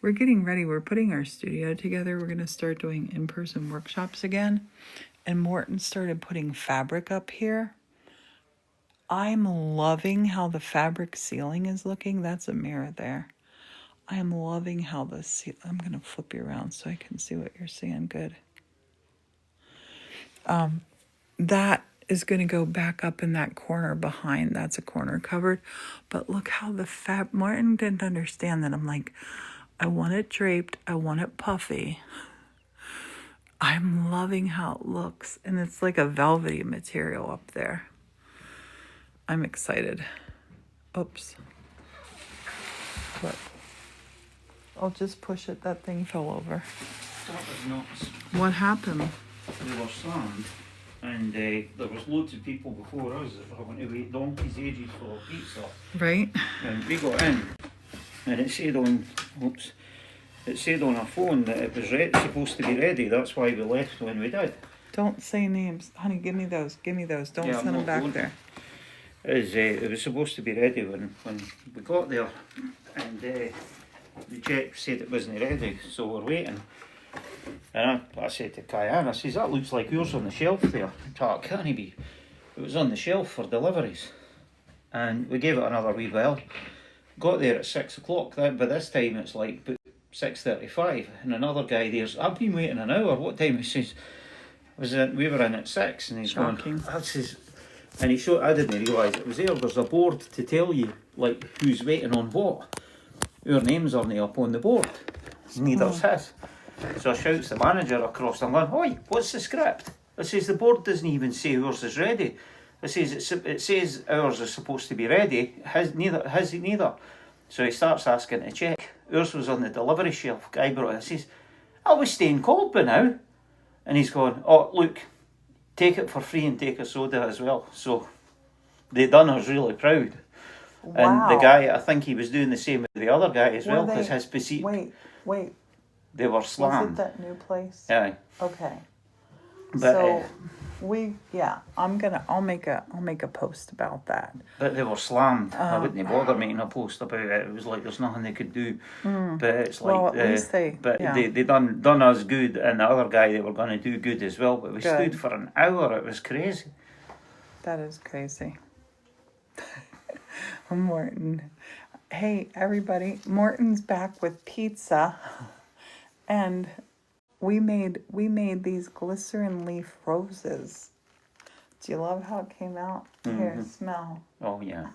S1: We're getting ready. We're putting our studio together. We're going to start doing in-person workshops again. And Morton started putting fabric up here. I'm loving how the fabric ceiling is looking. That's a mirror there. I am loving how I'm going to flip you around so I can see what you're seeing good. That is going to go back up in that corner behind. That's a corner covered. But look how Martin didn't understand that. I'm like, I want it draped. I want it puffy. I'm loving how it looks. And it's like a velvety material up there. I'm excited. Oops. What? I'll just push it. That thing fell over.
S2: That was nuts.
S1: What happened?
S2: We were slammed, and there was loads of people before us that were having to wait donkey's ages for a pizza.
S1: Right.
S2: And we got in, and it said on our phone that it was supposed to be ready. That's why we left when we did.
S1: Don't say names. Honey, give me those. Give me those. Don't send them back there.
S2: It was supposed to be ready when we got there, and the check said it wasn't ready, so we're waiting. And I said to Kyan, I says, that looks like yours on the shelf there. It can't be. It was on the shelf for deliveries. And we gave it another wee while. Got there at 6 o'clock. By this time it's like 6:35. And another guy there's, I've been waiting an hour. What time? He says, we were in at 6. And he's
S1: Shocking.
S2: going, and he showed, I didn't realise it was there. There's a board to tell you, like, who's waiting on what. Our names aren't up on the board. Neither's his. So I shouts the manager across. I'm going, oi, what's the script? I says, the board doesn't even say ours is ready. I says, it says ours is supposed to be ready. His neither. So he starts asking to check. Ours was on the delivery shelf. Guy brought it. I says, I was staying cold by now. And he's going, oh, look, take it for free and take a soda as well. So they done us really proud.
S1: Wow.
S2: And the guy, I think he was doing the same with the other guy as well, because his receipt,
S1: Wait.
S2: they were slammed.
S1: Was it that new place?
S2: Yeah.
S1: Okay.
S2: But,
S1: So I'll make a post about that.
S2: But they were slammed. I wouldn't bother making a post about it. It was like there's nothing they could do. But it's like,
S1: Well, at least they
S2: done us good, and the other guy they were going to do good as well. But we stood for an hour. It was crazy.
S1: That is crazy. Morton. Hey, everybody. Morton's back with pizza. And we made these glycerine leaf roses. Do you love how it came out?
S2: Mm-hmm.
S1: Here, smell.
S2: Oh, yeah.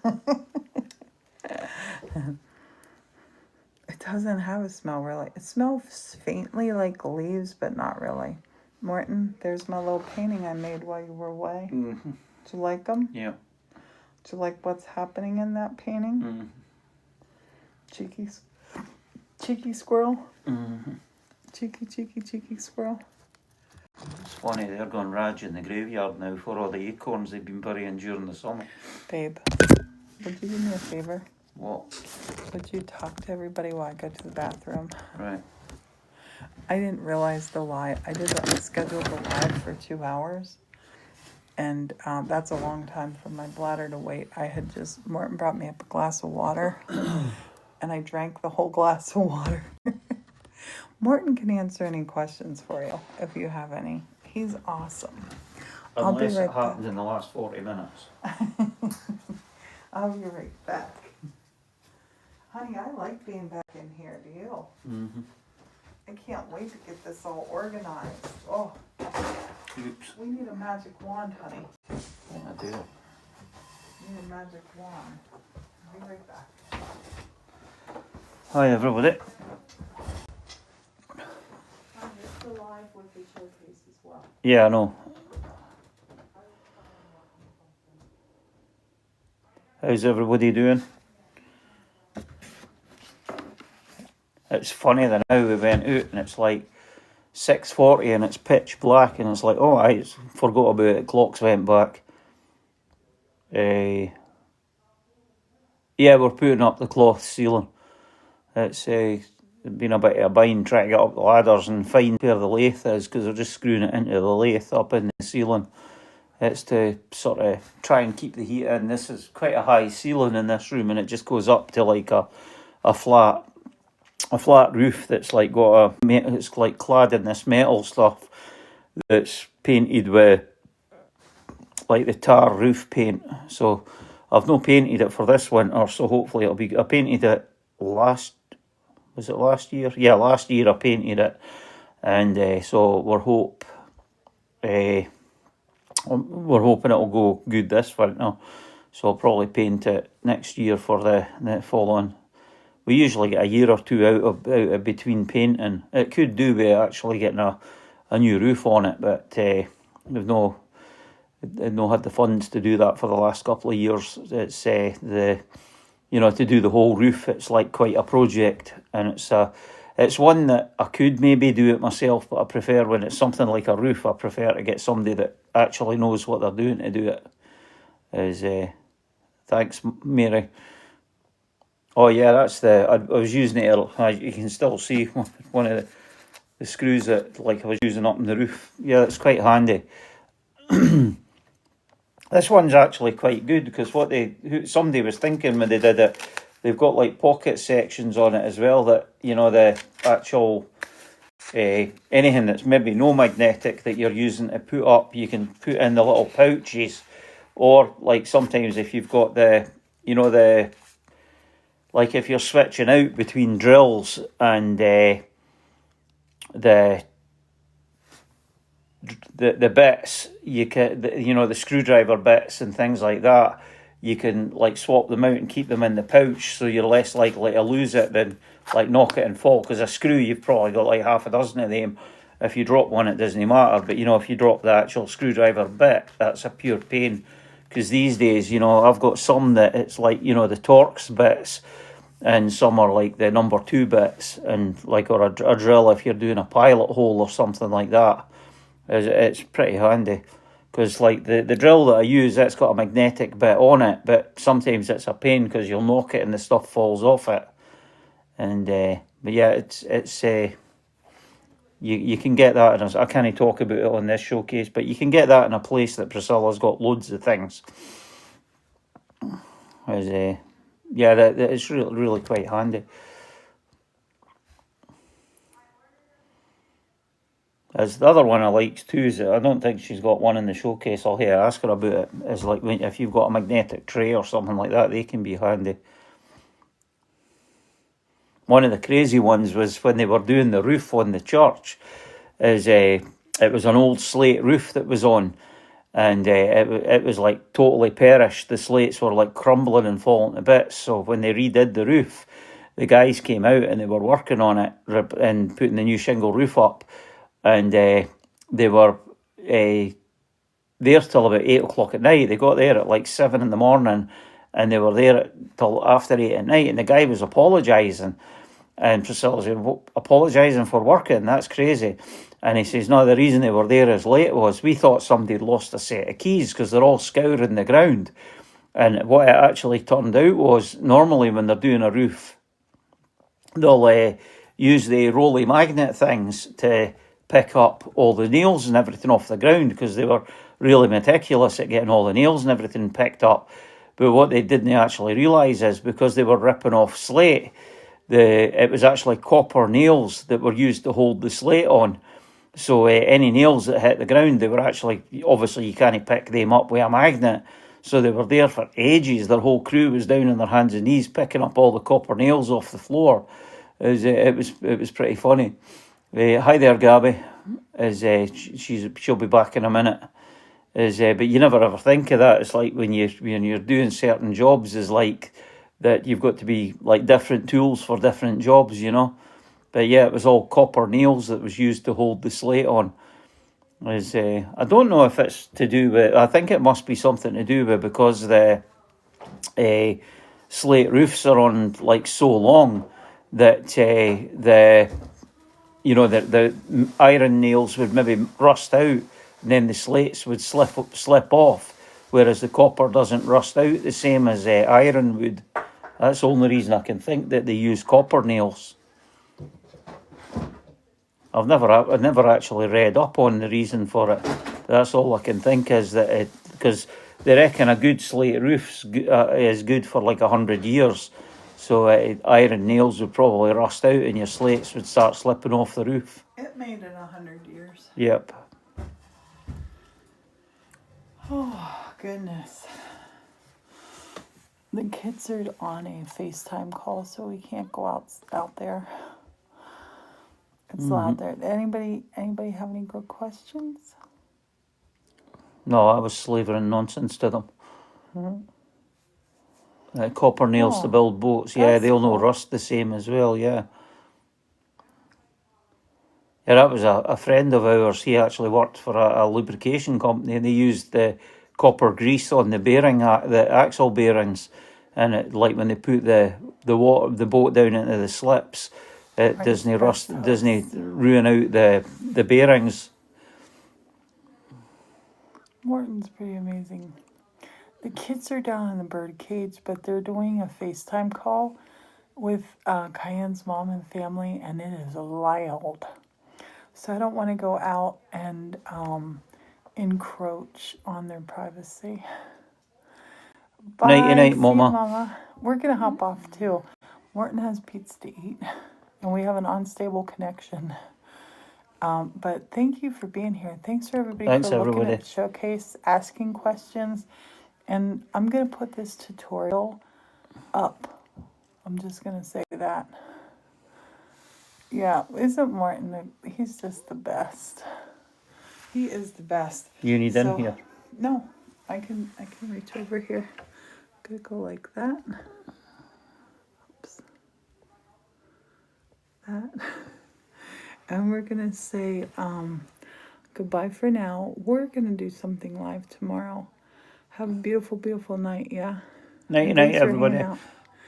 S1: It doesn't have a smell, really. It smells faintly like leaves, but not really. Morton, there's my little painting I made while you were away.
S2: Mm-hmm.
S1: Do you like them?
S2: Yeah.
S1: Do you like what's happening in that painting?
S2: Mm-hmm.
S1: Cheeky squirrel.
S2: Mm-hmm.
S1: Cheeky squirrel.
S2: It's funny, they're going raj in the graveyard now for all the acorns they've been burying during the summer.
S1: Babe, would you do me a favor?
S2: What?
S1: Would you talk to everybody while I go to the bathroom?
S2: Right.
S1: I didn't realize the live. I scheduled the live for 2 hours. And that's a long time for my bladder to wait. Morton brought me up a glass of water. And I drank the whole glass of water. Morton can answer any questions for you, if you have any. He's awesome.
S2: Unless it happened in the last 40 minutes.
S1: I'll be right back. Honey, I like being back in here. Do you?
S2: Mm-hmm.
S1: I can't wait to get this all organized. Oh.
S2: Oops.
S1: We need a magic wand, honey.
S2: I do.
S1: We need a magic wand. I'll be right back.
S2: Hi, everybody.
S1: It's alive with the showcase as well.
S2: Yeah, I know. How's everybody doing? It's funny that now we went out and it's like 6:40 and it's pitch black and it's like, oh, I forgot about it. Clocks went back. Yeah, we're putting up the cloth ceiling. It's been a bit of a bind trying to get up the ladders and find where the lathe is, because they're just screwing it into the lathe up in the ceiling. It's to sort of try and keep the heat in. This is quite a high ceiling in this room, and it just goes up to like a flat roof that's like it's like clad in this metal stuff that's painted with like the tar roof paint. So I've not painted it for this winter, so hopefully it'll be. I painted it last year? Yeah, last year I painted it, and so we're hoping it'll go good this winter. So I'll probably paint it next year for the following. We usually get a year or two out of between painting. It could do with actually getting a new roof on it, but we've not had the funds to do that for the last couple of years. It's to do the whole roof. It's like quite a project, and it's one that I could maybe do it myself, but I prefer when it's something like a roof. I prefer to get somebody that actually knows what they're doing to do it. Thanks, Mary. Oh yeah, that's I was using it. You can still see one of the screws that like I was using up in the roof. Yeah, it's quite handy. This one's actually quite good because somebody was thinking when they did it, they've got like pocket sections on it as well, that, you know, the actual anything that's maybe no magnetic that you're using to put up, you can put in the little pouches. Or like sometimes if you've got the, you know, the, like if you're switching out between drills and the bits, you can, you know, the screwdriver bits and things like that, you can like swap them out and keep them in the pouch, so you're less likely to lose it than like knock it and fall. Because a screw, you've probably got like half a dozen of them. If you drop one, it doesn't matter. But you know, if you drop the actual screwdriver bit, that's a pure pain. Because these days, you know, I've got some that it's like, you know, the Torx bits, and some are like the number 2 bits, and like, or a drill if you're doing a pilot hole or something like that. It's pretty handy. Because like the drill that I use, that's got a magnetic bit on it, but sometimes it's a pain because you'll knock it and the stuff falls off it. And but yeah, it's you can get that in I can't talk about it on this showcase, but you can get that in a place that Priscilla's got loads of things. Yeah, that it's really quite handy. As the other one I like too is, I don't think she's got one in the showcase, I'll hear ask her about it, is like if you've got a magnetic tray or something like that, they can be handy. One of the crazy ones was when they were doing the roof on the church, it was an old slate roof that was on, and it was like totally perished. The slates were like crumbling and falling to bits. So when they redid the roof, the guys came out and they were working on it and putting the new shingle roof up, and they were there till about 8 o'clock at night. They got there at like 7 in the morning, and they were there till after 8 at night, and the guy was apologising. And Priscilla said, apologising for working? That's crazy. And he says, no, the reason they were there as late was we thought somebody had lost a set of keys because they're all scouring the ground. And what it actually turned out was, normally when they're doing a roof, they'll use the rolly magnet things to pick up all the nails and everything off the ground, because they were really meticulous at getting all the nails and everything picked up. But what they didn't actually realise is, because they were ripping off slate, it was actually copper nails that were used to hold the slate on. So any nails that hit the ground, they were actually, obviously you can't pick them up with a magnet. So they were there for ages. Their whole crew was down on their hands and knees picking up all the copper nails off the floor. It was pretty funny. Hi there, Gabby. She'll be back in a minute. But you never ever think of that. It's like when you're doing certain jobs, is like that you've got to be like different tools for different jobs, you know. But yeah, it was all copper nails that was used to hold the slate on. I don't know if it's to do with, I think it must be something to do with, because the slate roofs are on like so long that the iron nails would maybe rust out, and then the slates would slip off, whereas the copper doesn't rust out the same as iron would. That's the only reason I can think that they use copper nails. I've never actually read up on the reason for it. That's all I can think, is that because they reckon a good slate roof is good for like 100 years. So iron nails would probably rust out and your slates would start slipping off the roof.
S1: It made it 100 years.
S2: Yep.
S1: Oh, goodness. The kids are on a FaceTime call, so we can't go out there. It's loud there. Anybody have any good questions?
S2: No, I was slavering nonsense to them. Copper nails to build boats. Yeah, they'll know rust the same as well, yeah. Yeah, that was a friend of ours. He actually worked for a lubrication company, and they used the copper grease on the axle bearings, and it, like when they put the boat down into the slips, it doesn't ruin out the bearings.
S1: Morton's pretty amazing. The kids are down in the bird cage, but they're doing a FaceTime call with Cayenne's mom and family, and it is loud. So I don't want to go out and encroach on their privacy. Bye.
S2: Nighty night,
S1: See you,
S2: Mama.
S1: Mama. We're gonna hop off too. Morton has pizza to eat, and we have an unstable connection. But thank you for being here. Thanks for everybody
S2: Thanks,
S1: for looking
S2: everybody.
S1: at the showcase, asking questions. And I'm gonna put this tutorial up. I'm just gonna say that. Yeah, isn't Martin? He's just the best. He is the best.
S2: You need in here.
S1: No, I can reach over here. Gonna go like that. Oops. That. And we're gonna say goodbye for now. We're gonna do something live tomorrow. Have a beautiful, beautiful night, yeah?
S2: Nighty
S1: And
S2: night,
S1: thanks for
S2: everybody.
S1: hanging out.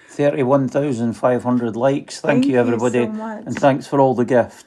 S2: 31,500 likes. Thank you, everybody.
S1: so much.
S2: And thanks for all the gifts.